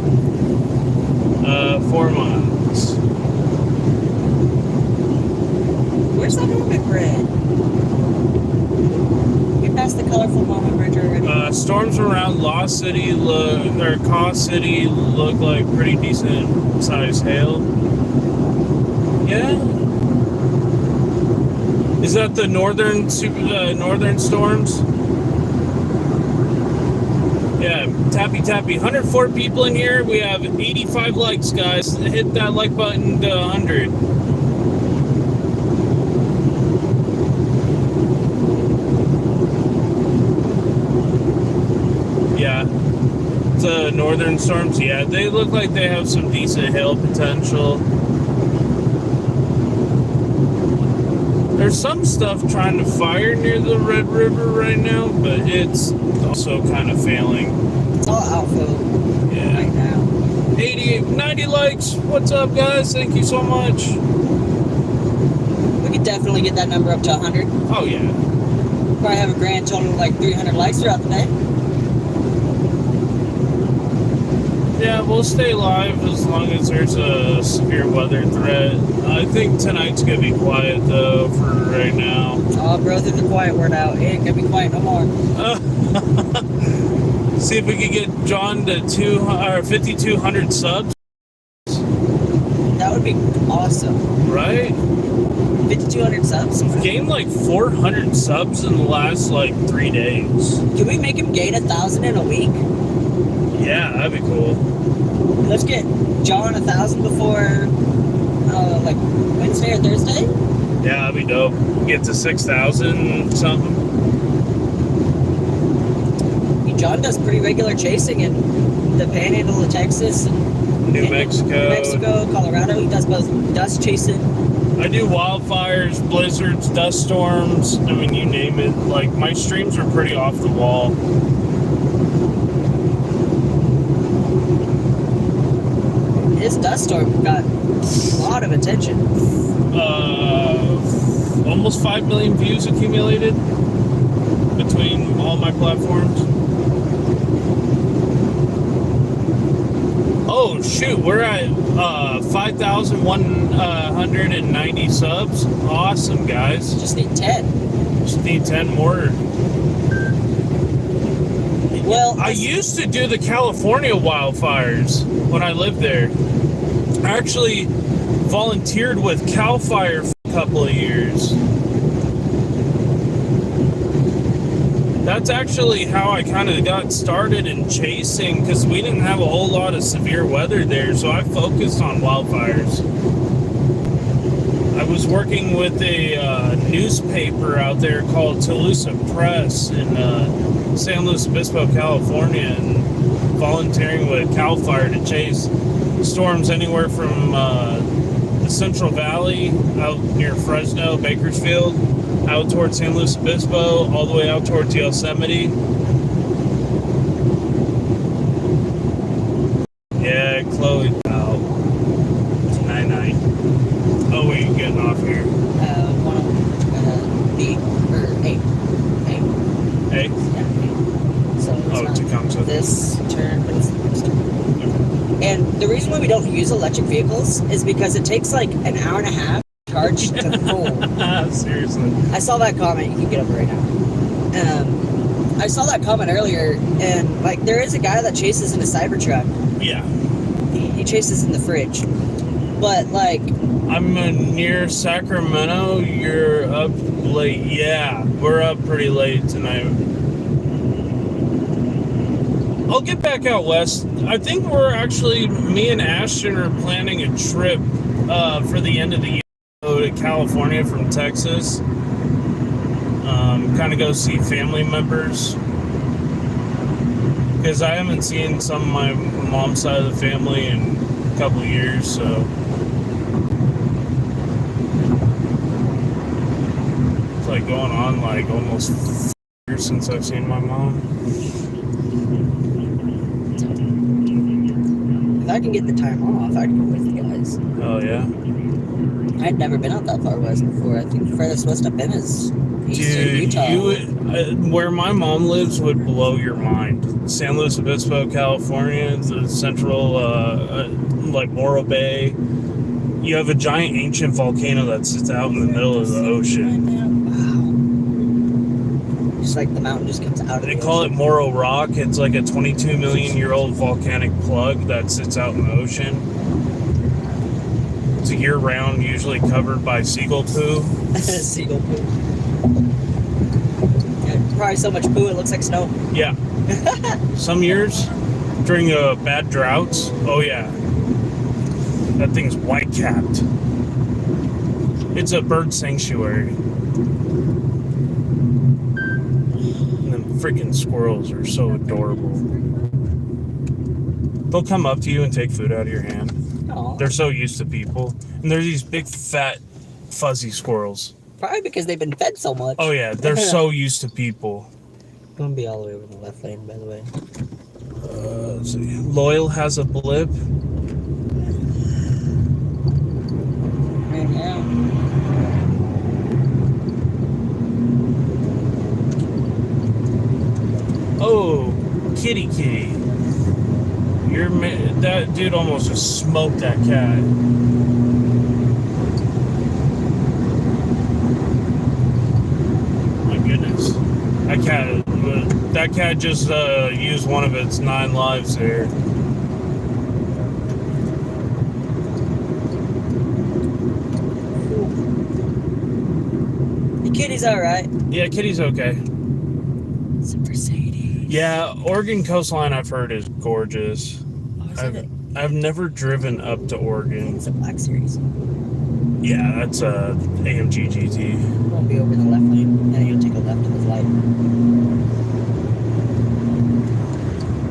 4 miles. Where's that Norman Bridge? We passed the colorful Norman Bridge already. Storms around Lost City or Caw City look like pretty decent sized hail. Yeah. Is that the northern storms? Yeah, tappy. 104 people in here. We have 85 likes, guys. Hit that like button to 100. Yeah, the northern storms, yeah, they look like they have some decent hail potential. There's some stuff trying to fire near the Red River right now, but it's also kind of failing. It's all outfield right now. 90 likes. What's up, guys? Thank you so much. We could definitely get that number up to 100. Oh, yeah. Probably have a grand total of like 300 likes throughout the day. Yeah, we'll stay live as long as there's a severe weather threat. I think tonight's going to be quiet, though, for right now. Oh, bro, threw the quiet word out. It ain't going to be quiet no more. See if we can get John to 5,200 subs. That would be awesome. Right? 5,200 subs? We've gained like 400 subs in the last like 3 days. Can we make him gain 1,000 in a week? Yeah, that'd be cool. Let's get John 1,000 before like Wednesday or Thursday. Yeah, that'd be dope. Get to 6,000 something. John does pretty regular chasing in the Panhandle of Texas and New Mexico, Colorado. He does both dust chasing I do wildfires, blizzards, dust storms. I mean, you name it. Like, my streams are pretty off the wall. This dust storm got a lot of attention. Almost 5 million views accumulated between all my platforms. Oh shoot, we're at 5,190 subs. Awesome, guys. Just need 10. Just need 10 more. Well, I used to do the California wildfires when I lived there. I actually volunteered with CAL FIRE for a couple of years. That's actually how I kind of got started in chasing, because we didn't have a whole lot of severe weather there, so I focused on wildfires. I was working with a newspaper out there called Toluca Press in San Luis Obispo, California, and volunteering with CAL FIRE to chase storms anywhere from the Central Valley out near Fresno, Bakersfield, out towards San Luis Obispo, all the way out towards Yosemite. Yeah, Chloe out. It's 9-9. Oh, wait, you getting off here? B or A. A? Yeah, A. So it's To come to this turn, but it's the next turn. And the reason why we don't use electric vehicles is because it takes like an hour and a half to charge to full. Seriously. I saw that comment. You can get over right now. I saw that comment earlier, and like there is a guy that chases in a Cybertruck. Yeah. He chases in the fridge, but like I'm near Sacramento. You're up late. Yeah, we're up pretty late tonight. I'll get back out west. I think me and Ashton are planning a trip for the end of the year to California from Texas. Kind of go see family members. Because I haven't seen some of my mom's side of the family in a couple of years, so. It's like going on like almost 4 years since I've seen my mom. if I can get the time off, I'd go with you guys. Oh yeah. I'd never been out that far west before. I think the furthest west I've been is eastern Utah. Where my mom lives would blow your mind. San Luis Obispo, California, the central, like Morro Bay. You have a giant ancient volcano that sits out in the middle of the ocean. Wow. Just like the mountain just comes out of the ocean. They call it Morro Rock. It's like a 22 million year old volcanic plug that sits out in the ocean. It's a year round, usually covered by seagull poo. Seagull poo. Yeah, probably so much poo it looks like snow. Yeah. Some years, during bad droughts, oh yeah. That thing's white capped. It's a bird sanctuary. And them freaking squirrels are so adorable. They'll come up to you and take food out of your hand. Aww. They're so used to people. And they're these big, fat, fuzzy squirrels. Probably because they've been fed so much. Oh yeah, they're so used to people. I'm gonna be all the way over the left lane, by the way. Let's see. Loyal has a blip. Yeah. Oh, kitty. That dude almost just smoked that cat. My goodness. That cat just used one of its 9 lives there. The kitty's alright. Yeah, kitty's okay. It's a Mercedes. Yeah, Oregon coastline I've heard is gorgeous. Oh, is it? I've never driven up to Oregon. It's a Black Series. Yeah, that's a AMG GT. Won't be over the left lane, and then you'll take a left to the light.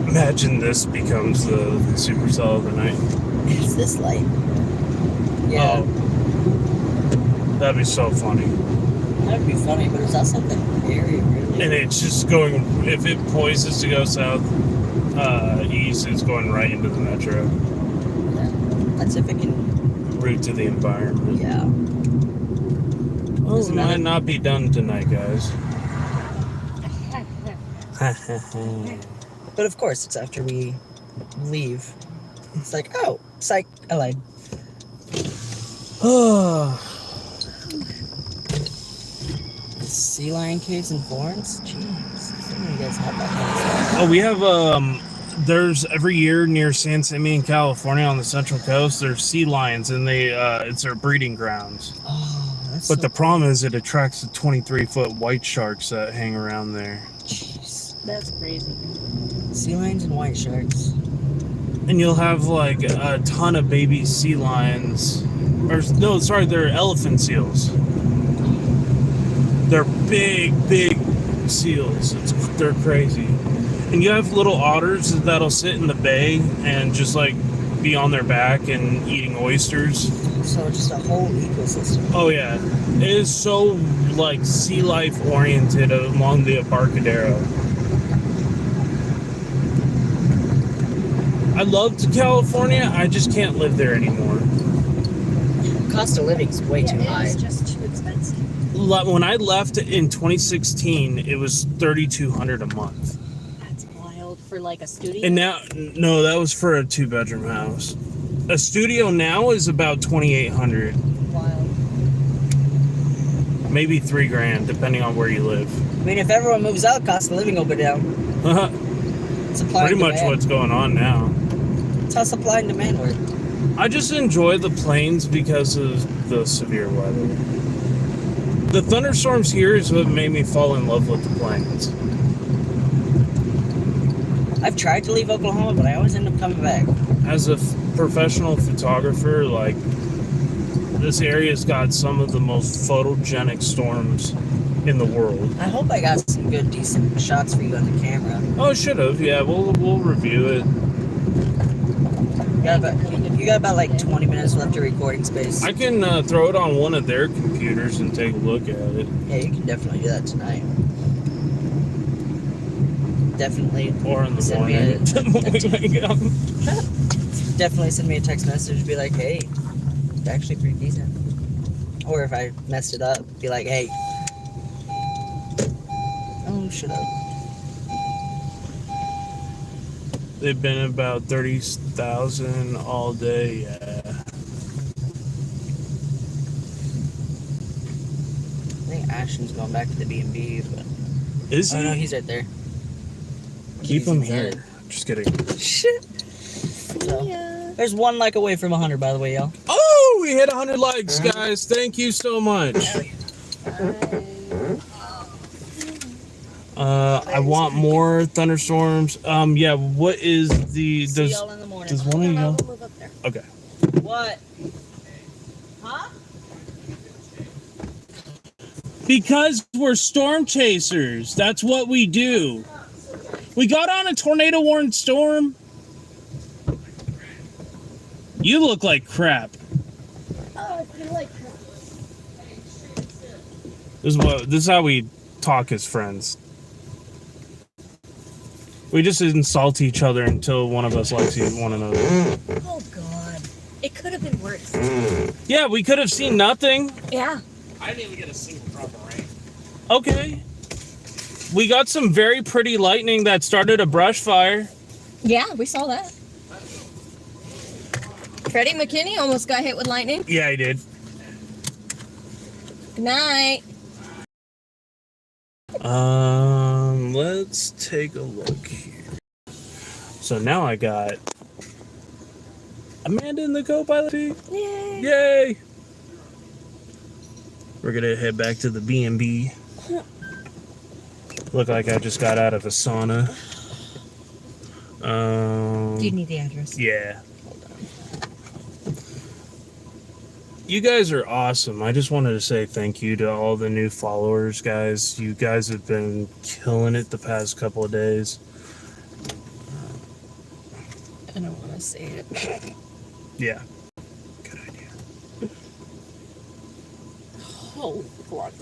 Imagine this becomes the supercell of the night. It's this light. Yeah. Oh. That'd be so funny. That'd be funny, but it's not something very really. And it's just going, if it poises to go south, east, it's going right into the metro. Yeah. That's if it can. Route to the environment. Yeah. Well, it might not be done tonight, guys. But of course, it's after we leave. It's like, oh, psych, I lied. Sea lion caves in Florence? Jeez. I didn't know you guys have that kind of stuff. Oh, we have, there's every year near San Simeon, California on the Central Coast, there's sea lions and they, it's their breeding grounds. Oh, that's But so the problem is it attracts the 23-foot white sharks that hang around there. Jeez. That's crazy. Sea lions and white sharks. And you'll have like a ton of baby sea lions. Or, no, sorry, they're elephant seals. They're big seals. They're crazy. And you have little otters that'll sit in the bay and just like be on their back and eating oysters. So just a whole ecosystem. Oh yeah, it is so like sea life oriented along the Embarcadero. I loved California. I just can't live there anymore. Cost of living's way too high. It's just too expensive. When I left in 2016, it was $3,200 a month. That's wild for like a studio. And now, no, that was for a 2-bedroom house. A studio now is about $2,800, Wild. maybe $3,000, depending on where you live. I mean, if everyone moves out, cost of living will go down. Supply Pretty and much demand. what's going on now. That's how supply and demand work. I just enjoy the plains because of the severe weather. The thunderstorms here is what made me fall in love with the plains. I've tried to leave Oklahoma, but I always end up coming back. As a professional photographer, like, this area's got some of the most photogenic storms in the world. I hope I got some good, decent shots for you on the camera. Oh, should have. Yeah, we'll review it. You got about like 20 minutes left of recording space. I can throw it on one of their computers and take a look at it. Yeah, you can definitely do that tonight. Definitely. Or in the Send me morning. a- when we wake up. Definitely send me a text message. Be like, hey, it's actually pretty decent. Or if I messed it up, be like, hey. Oh, shut up. They've been about 30,000 all day, yeah. I think Ashton's going back to the B&B, but... Is he? Oh, no, he's right there. Keep He's him there. here. Just kidding. Shit. So, Yeah. there's one like away from 100, by the way, y'all. Oh, we hit 100 likes, guys. Thank you so much. I want more thunderstorms. Yeah, what is the... See y'all in the morning. Does one of I'll you... move up there. Okay. What? Huh? Because we're storm chasers. That's what we do. We got on a tornado-warned storm. You look like crap. Oh, I feel like This is how we talk as friends. We just insult each other until one of us likes one another. oh god. It could have been worse. Yeah, we could have seen nothing. Yeah. I didn't even get a single drop of rain. Okay. We got some very pretty lightning that started a brush fire. Yeah, we saw that. Freddie McKinney almost got hit with lightning. Yeah, I did. Good night. Let's take a look here. So now I got Amanda in the co-pilot seat. Yay. Yay! We're gonna head back to the B&B. Look like I just got out of a sauna. Do you need the address? Yeah. You guys are awesome. I just wanted to say thank you to all the new followers, guys. You guys have been killing it the past couple of days. I don't want to say it. Yeah. Good idea. Oh, God.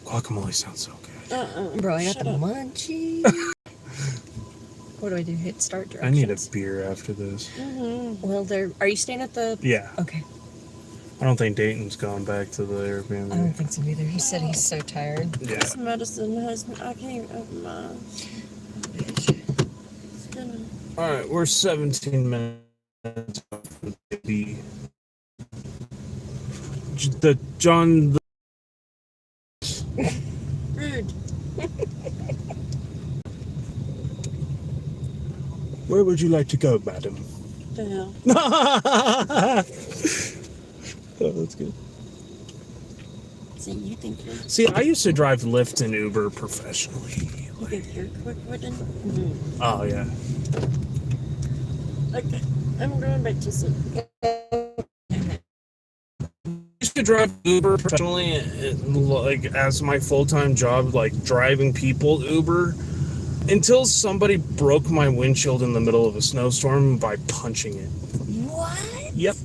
Guacamole sounds so good. Bro, I got Shut the up. munchies. What do I do? Hit start I directions? need a beer after this. Well, are you staying at the... Yeah. Okay. I don't think Dayton's going back to the Airbnb. I don't think so either. He said he's so tired. Yeah. This medicine has... I can't open my... Alright, we're 17 minutes off the John... Rude. Where would you like to go, madam? The hell? Oh, that's good. See, you think you're... See, I used to drive Lyft and Uber professionally. You think you're quick-witted? Oh, yeah. Okay. I'm going back to sleep. I used to drive Uber professionally, like, as my full-time job, like, driving people Uber, until somebody broke my windshield in the middle of a snowstorm by punching it. What? Yep.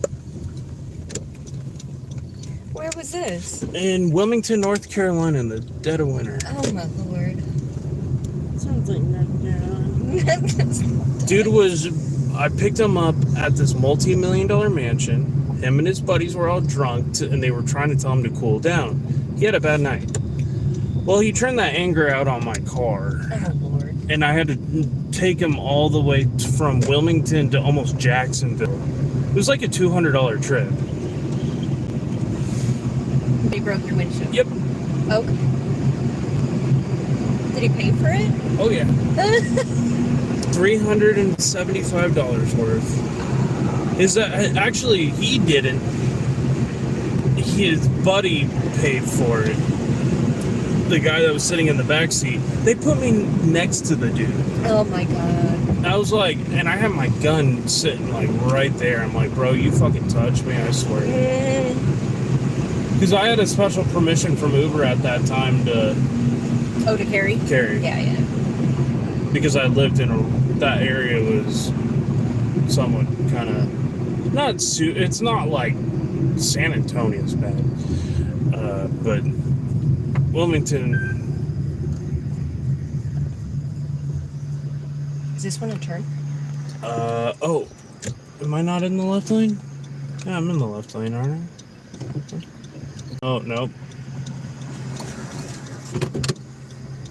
Where was this? In Wilmington, North Carolina, in the dead of winter. Oh, my Lord. Sounds like North Carolina. Dude I picked him up at this multi-million-dollar mansion. Him and his buddies were all drunk, and they were trying to tell him to cool down. He had a bad night. Well, he turned that anger out on my car. Oh, Lord. And I had to take him all the way from Wilmington to almost Jacksonville. It was like a $200 trip. He broke your windshield? Yep. Okay. Did he pay for it? Oh, yeah. $375 worth. Is that actually he didn't? His buddy paid for it. The guy that was sitting in the back seat. They put me next to the dude. Oh my God. I was like, and I had my gun sitting like right there. I'm like, bro, you fucking touch me, I swear. Because I had a special permission from Uber at that time to To carry? carry. Yeah, yeah. Because I lived in that area was somewhat kind of it's not like San Antonio's bad, but Wilmington. Is this one a turn? Oh, am I not in the left lane? Yeah, I'm in the left lane, aren't I? Oh, nope.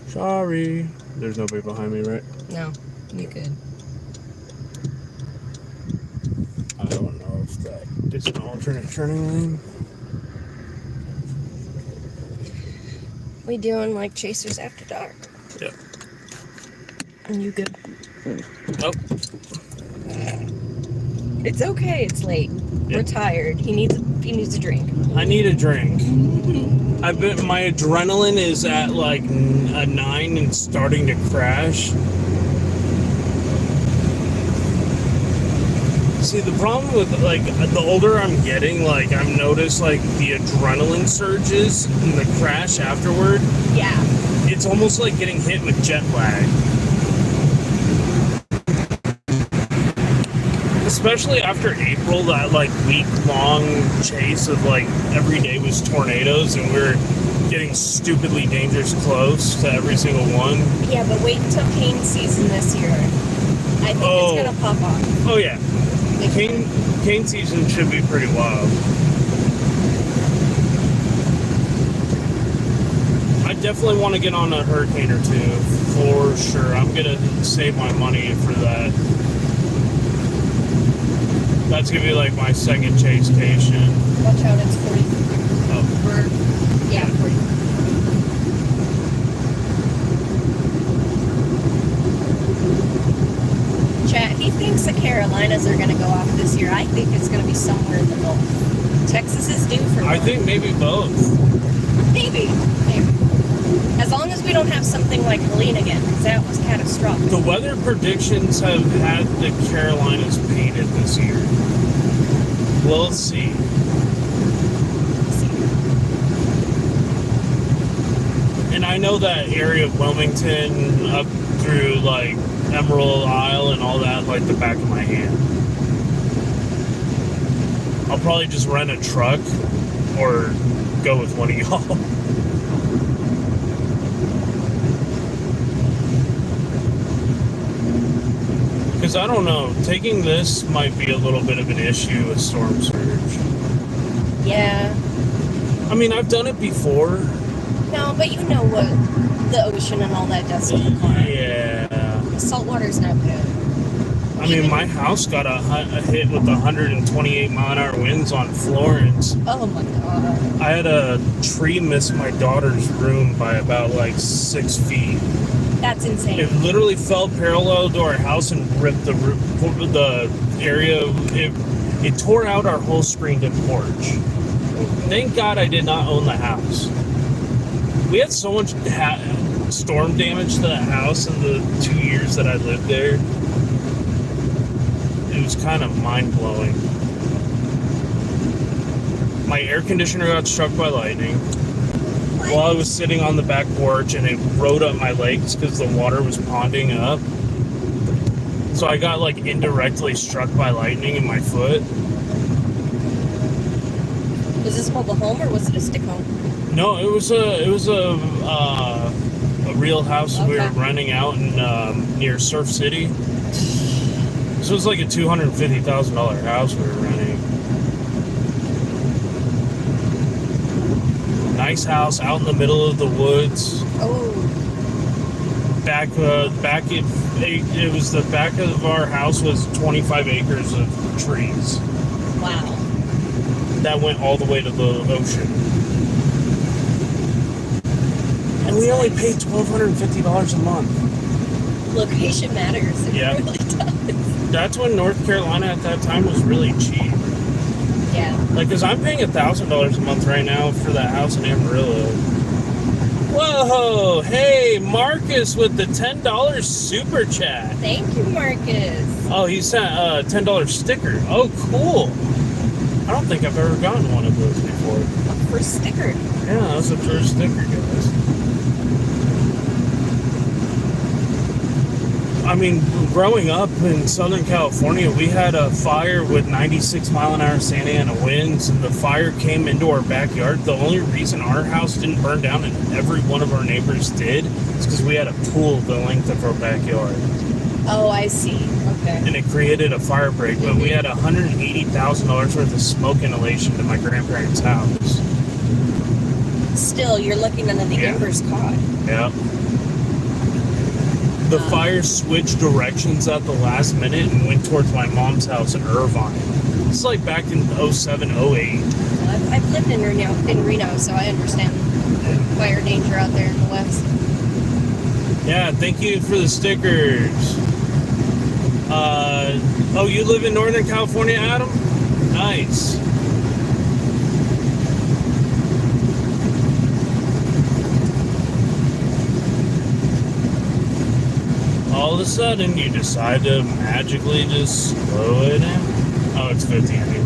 Sorry. There's nobody behind me, right? No, you could. I don't know if that is an alternate turning lane. We doing like Chasers After Dark. Yep. And you good? Oh. It's okay. It's late. Yeah. We're tired. He needs a drink. I need a drink. My adrenaline is at like a 9 and starting to crash. See, the problem with like the older I'm getting, like I've noticed like the adrenaline surges and the crash afterward. Yeah. It's almost like getting hit with jet lag. Especially after April, that like week-long chase of like every day was tornadoes, and we're getting stupidly dangerous close to every single one. Yeah, but wait until cane season this year. I think it's gonna pop off. Oh yeah, cane season should be pretty wild. I definitely want to get on a hurricane or two for sure. I'm gonna save my money for that. That's gonna be like my second chase station. Watch out, it's 40. Oh. Yeah, 40. Chat, he thinks the Carolinas are gonna go off this year. I think it's gonna be somewhere in the Gulf. Texas is due for I one. think maybe both. Maybe. As long as we don't have something like Helene again, because that was catastrophic. The weather predictions have had the Carolinas painted this year. We'll see. And I know that area of Wilmington up through like Emerald Isle and all that like the back of my hand. I'll probably just rent a truck or go with one of y'all. Because I don't know, taking this might be a little bit of an issue with storm surge. Yeah. I mean, I've done it before. No, but you know what the ocean and all that does to the car. Yeah. Salt water's not good. I mean, my house got a hit with 128 mile an hour winds on Florence. Oh my god. I had a tree miss my daughter's room by about like 6 feet. That's insane. It literally fell parallel to our house and ripped the roof, the area. It tore out our whole screened in porch. Thank God I did not own the house. We had so much storm damage to the house in the 2 years that I lived there. It was kind of mind-blowing. My air conditioner got struck by lightning while I was sitting on the back porch, and it rode up my legs because the water was ponding up. So I got like indirectly struck by lightning in my foot. Was this mobile home or was it a stick home? No, it was a real house we were renting out in near Surf City. This was like a $250,000 house we were renting. Nice house out in the middle of the woods. Oh. It was the back of our house was 25 acres of trees. Wow. That went all the way to the ocean. And we only paid $1,250 a month. Location matters. It really does. That's when North Carolina at that time was really cheap. Yeah. Like, because I'm paying $1,000 a month right now for that house in Amarillo. Whoa! Hey, Marcus with the $10 super chat. Thank you, Marcus. Oh, he sent a $10 sticker. Oh, cool. I don't think I've ever gotten one of those before. First sticker. Yeah, that was the first sticker, guys. I mean, growing up in Southern California, we had a fire with 96 mile an hour Santa Ana winds, and the fire came into our backyard. The only reason our house didn't burn down and every one of our neighbors did is because we had a pool the length of our backyard. Oh, I see. Okay. And it created a fire break, but we had $180,000 worth of smoke inhalation to my grandparents' house. Still, you're looking and then the embers caught. Yeah. The fire switched directions at the last minute and went towards my mom's house in Irvine. It's like back in 07, 08. I've lived in Reno, so I understand fire danger out there in the west. Yeah, thank you for the stickers. Oh, you live in Northern California, Adam? Nice. All of a sudden, you decide to magically just slow it in. Oh, it's 50 anyway.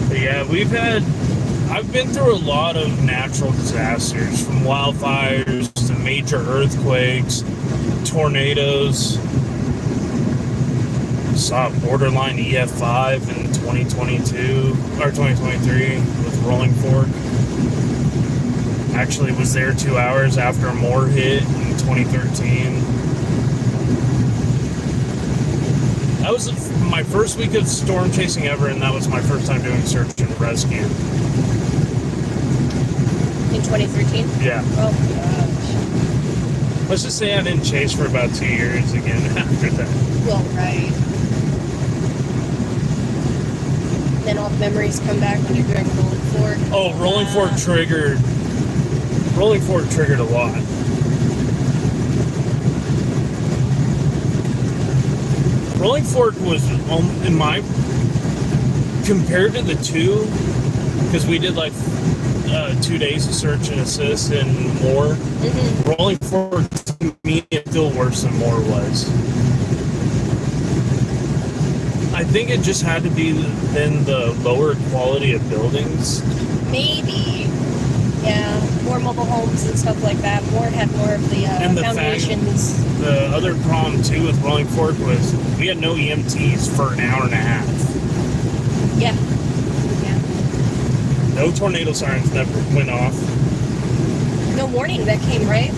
But yeah, I've been through a lot of natural disasters, from wildfires to major earthquakes, tornadoes. Saw borderline EF5 in 2022 or 2023 with Rolling Fork. Actually was there 2 hours after more hit in 2013. That was my first week of storm chasing ever, and that was my first time doing search and rescue. In 2013? Yeah. Oh my gosh. Let's just say I didn't chase for about 2 years again after that. Well, right. Then all the memories come back when you're doing Rolling Fork. Oh, Rolling Fork triggered a lot. Rolling Fork was, compared to the two, because we did like 2 days of search and assist and more. Mm-hmm. Rolling Fork, to me, is still worse than more was. I think it just had to be then the lower quality of buildings. Maybe. Yeah. More mobile homes and stuff like that. Ward had more of the And the foundations. The other problem too with Rolling Fork was we had no EMTs for an hour and a half. Yeah. Yeah. No tornado sirens never went off. No warning that came, right?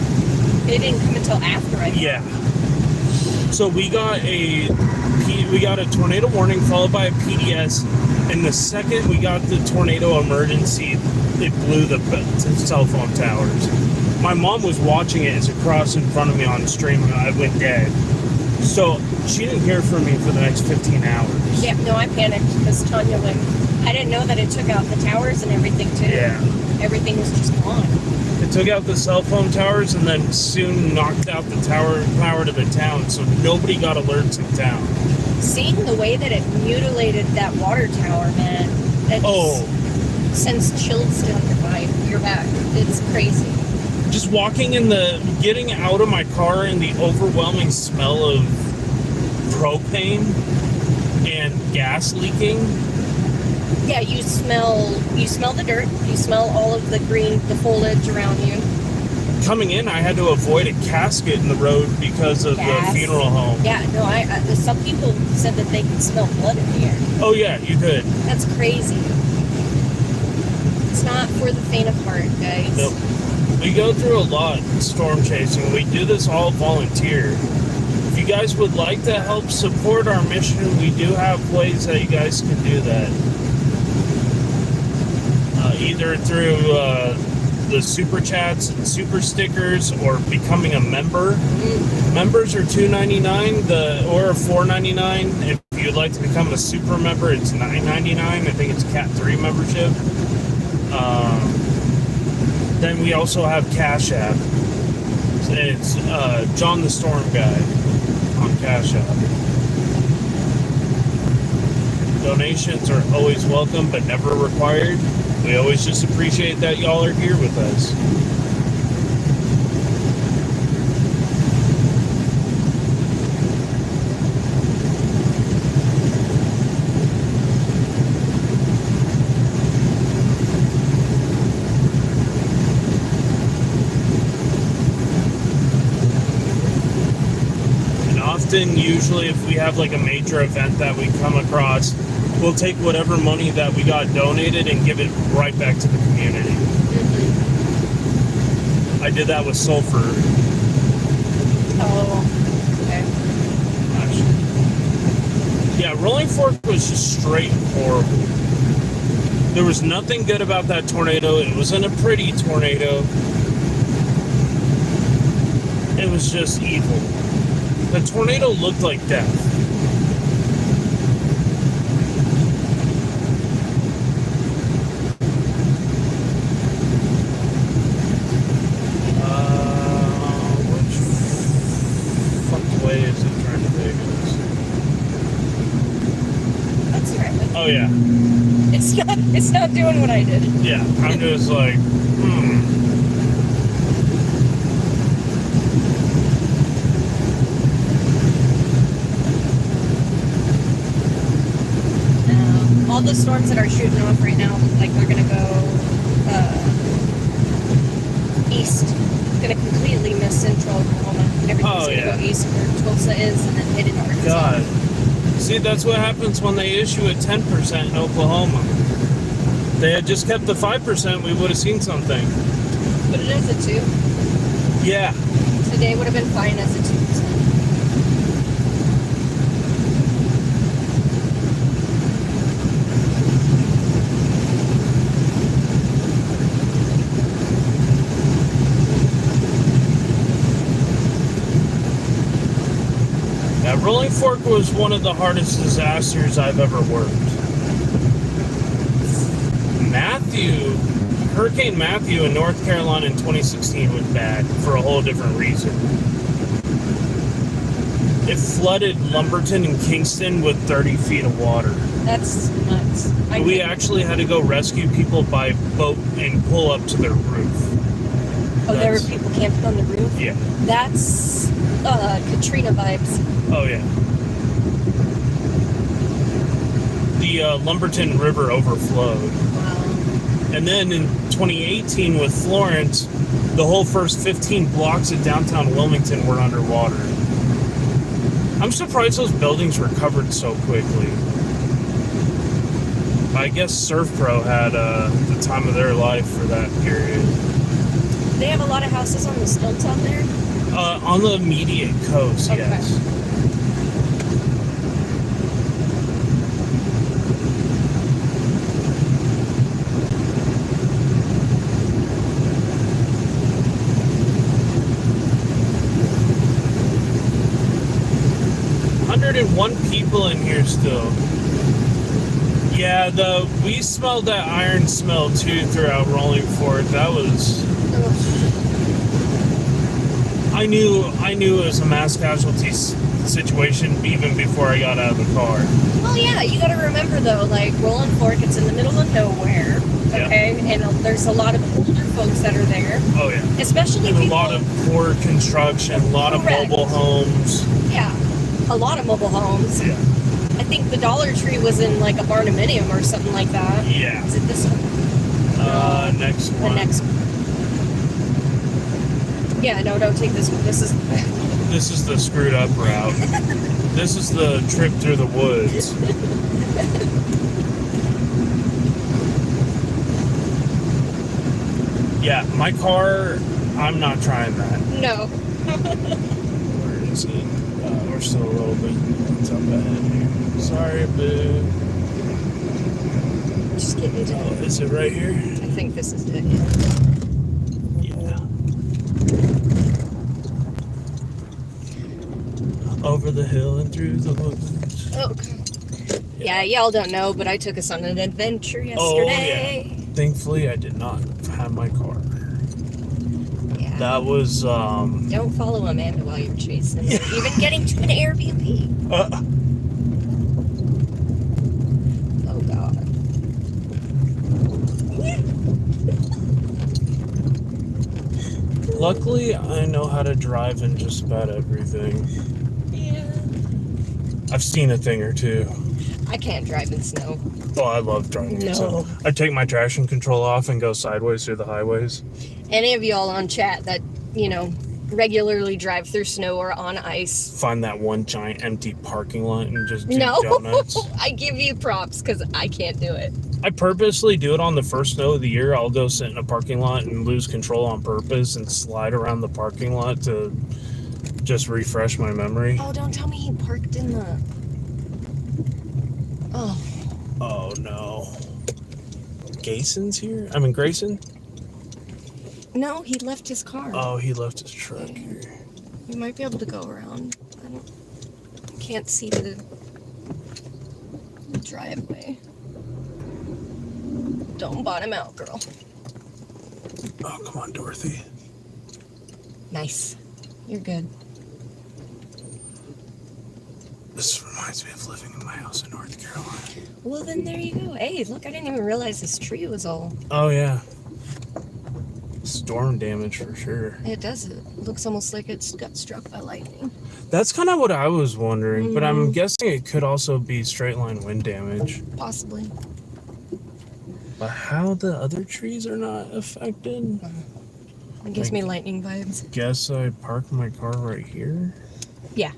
It didn't come until after I. Yeah. So we got a tornado warning followed by a PDS, and the second we got the tornado emergency, it blew the cell phone towers. My mom was watching it as it crossed in front of me on stream, and I went dead. So she didn't hear from me for the next 15 hours. Yeah, no, I panicked because Tanya went. I didn't know that it took out the towers and everything too. Yeah. Everything was just gone. It took out the cell phone towers and then soon knocked out the power to the town, so nobody got alerts in town. Seeing the way that it mutilated that water tower, man, it sends chills down your back. It's crazy. Just getting out of my car and the overwhelming smell of propane and gas leaking. Yeah, you smell the dirt. You smell all of the foliage around you. Coming in, I had to avoid a casket in the road because of the funeral home. Yeah, no, some people said that they could smell blood in the air. Oh yeah, you could. That's crazy. It's not for the faint of heart, guys. Nope. We go through a lot storm chasing. We do this all volunteer. If you guys would like to help support our mission, we do have ways that you guys can do that. Either through the super chats and super stickers, or becoming a member. Mm-hmm. Members are $2.99, or $4.99. If you'd like to become a super member, it's $9.99. I think it's Cat 3 membership. Then we also have Cash App. It's John the Storm Guy on Cash App. Donations are always welcome, but never required. We always just appreciate that y'all are here with us. And often, usually, if we have like a major event that we come across, we'll take whatever money that we got donated and give it right back to the community. Mm-hmm. I did that with sulfur. Oh, okay. Actually. Yeah, Rolling Fork was just straight horrible. There was nothing good about that tornado. It wasn't a pretty tornado. It was just evil. The tornado looked like death. Oh yeah. It's not doing what I did. Yeah, I'm just like, All the storms that are shooting off right now look like they're gonna go east. It's gonna completely miss central Oklahoma. Everything's gonna go east where Tulsa is, and then hit it Arkansas. God. See, that's what happens when they issue a 10% in Oklahoma. If they had just kept the 5%, we would have seen something. But it is a 2. Yeah. Today would have been fine as a 2%. Rolling Fork was one of the hardest disasters I've ever worked. Hurricane Matthew in North Carolina in 2016 was bad for a whole different reason. It flooded Lumberton and Kingston with 30 feet of water. That's nuts. We actually had to go rescue people by boat and pull up to their roof. Oh, there were people camping on the roof? Yeah. That's Katrina vibes. Oh, yeah. The Lumberton River overflowed. Wow. And then in 2018 with Florence, the whole first 15 blocks of downtown Wilmington were underwater. I'm surprised those buildings recovered so quickly. I guess Surf Pro had the time of their life for that period. They have a lot of houses on the stilts out there. On the immediate coast, Okay. yes. One people in here still. Yeah, we smelled that iron smell too throughout Rolling Fork. That was. I knew it was a mass casualty situation even before I got out of the car. Well, yeah, you got to remember though, like Rolling Fork, it's in the middle of nowhere. Okay, and there's a lot of older folks that are there. Oh yeah, especially and people. A lot of poor construction, a lot of mobile homes. Yeah. A lot of mobile homes. Yeah. I think the Dollar Tree was in like a barnuminium or something like that. Yeah. Is it this one? Next one. The next one. Yeah, no, don't take this one. This is the screwed up route. This is the trip through the woods. Yeah, my car, I'm not trying that. no. Where is he? We're still a little bit up ahead here. Sorry, boo. Just get into Oh, is it right here? I think this is it. Yeah. Over the hill and through the woods. Oh. Yeah, y'all don't know, but I took us on an adventure yesterday. Oh, yeah. Thankfully, I did not have my car. Yeah. That was, Don't follow Amanda while you're chasing. Yeah. Even getting to an Airbnb. Oh, God. Luckily, I know how to drive in just about everything. Yeah. I've seen a thing or two. I can't drive in snow. Oh, I love driving. No. So I take my traction control off and go sideways through the highways. Any of y'all on chat that, regularly drive through snow or on ice. Find that one giant empty parking lot and just do No, donuts. I give you props because I can't do it. I purposely do it on the first snow of the year. I'll go sit in a parking lot and lose control on purpose and slide around the parking lot to just refresh my memory. Oh, don't tell me he parked in the... Oh. Oh, no. Grayson's here? Grayson? No, he left his car. Oh, he left his truck here. You might be able to go around. I can't see the driveway. Don't bottom out, girl. Oh, come on, Dorothy. Nice. You're good. This reminds me of living in my house in North Carolina. Well, then there you go. Hey, look, I didn't even realize this tree was all... Oh, yeah. Storm damage for sure. It does. It looks almost like it's got struck by lightning. That's kind of what I was wondering, but I'm guessing it could also be straight line wind damage. Possibly. But how the other trees are not affected? It gives me lightning vibes. Guess I parked my car right here. Yeah.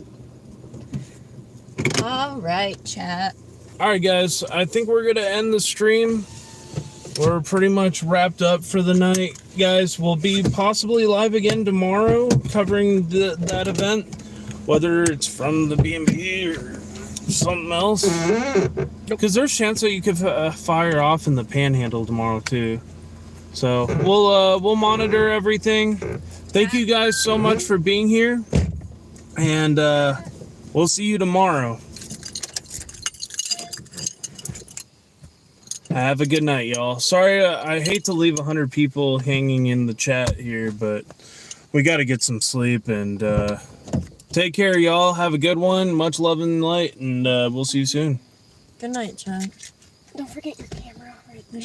All right, chat. All right, guys. I think we're going to end the stream. We're pretty much wrapped up for the night, guys. We'll be possibly live again tomorrow covering that event, whether it's from the B&B or something else. Because there's a chance that you could fire off in the Panhandle tomorrow too. So we'll monitor everything. Thank you guys so much for being here, and we'll see you tomorrow. Have a good night, y'all. Sorry, I hate to leave 100 people hanging in the chat here, but we got to get some sleep, and take care, y'all. Have a good one. Much love and light, and we'll see you soon. Good night, John. Don't forget your camera right there.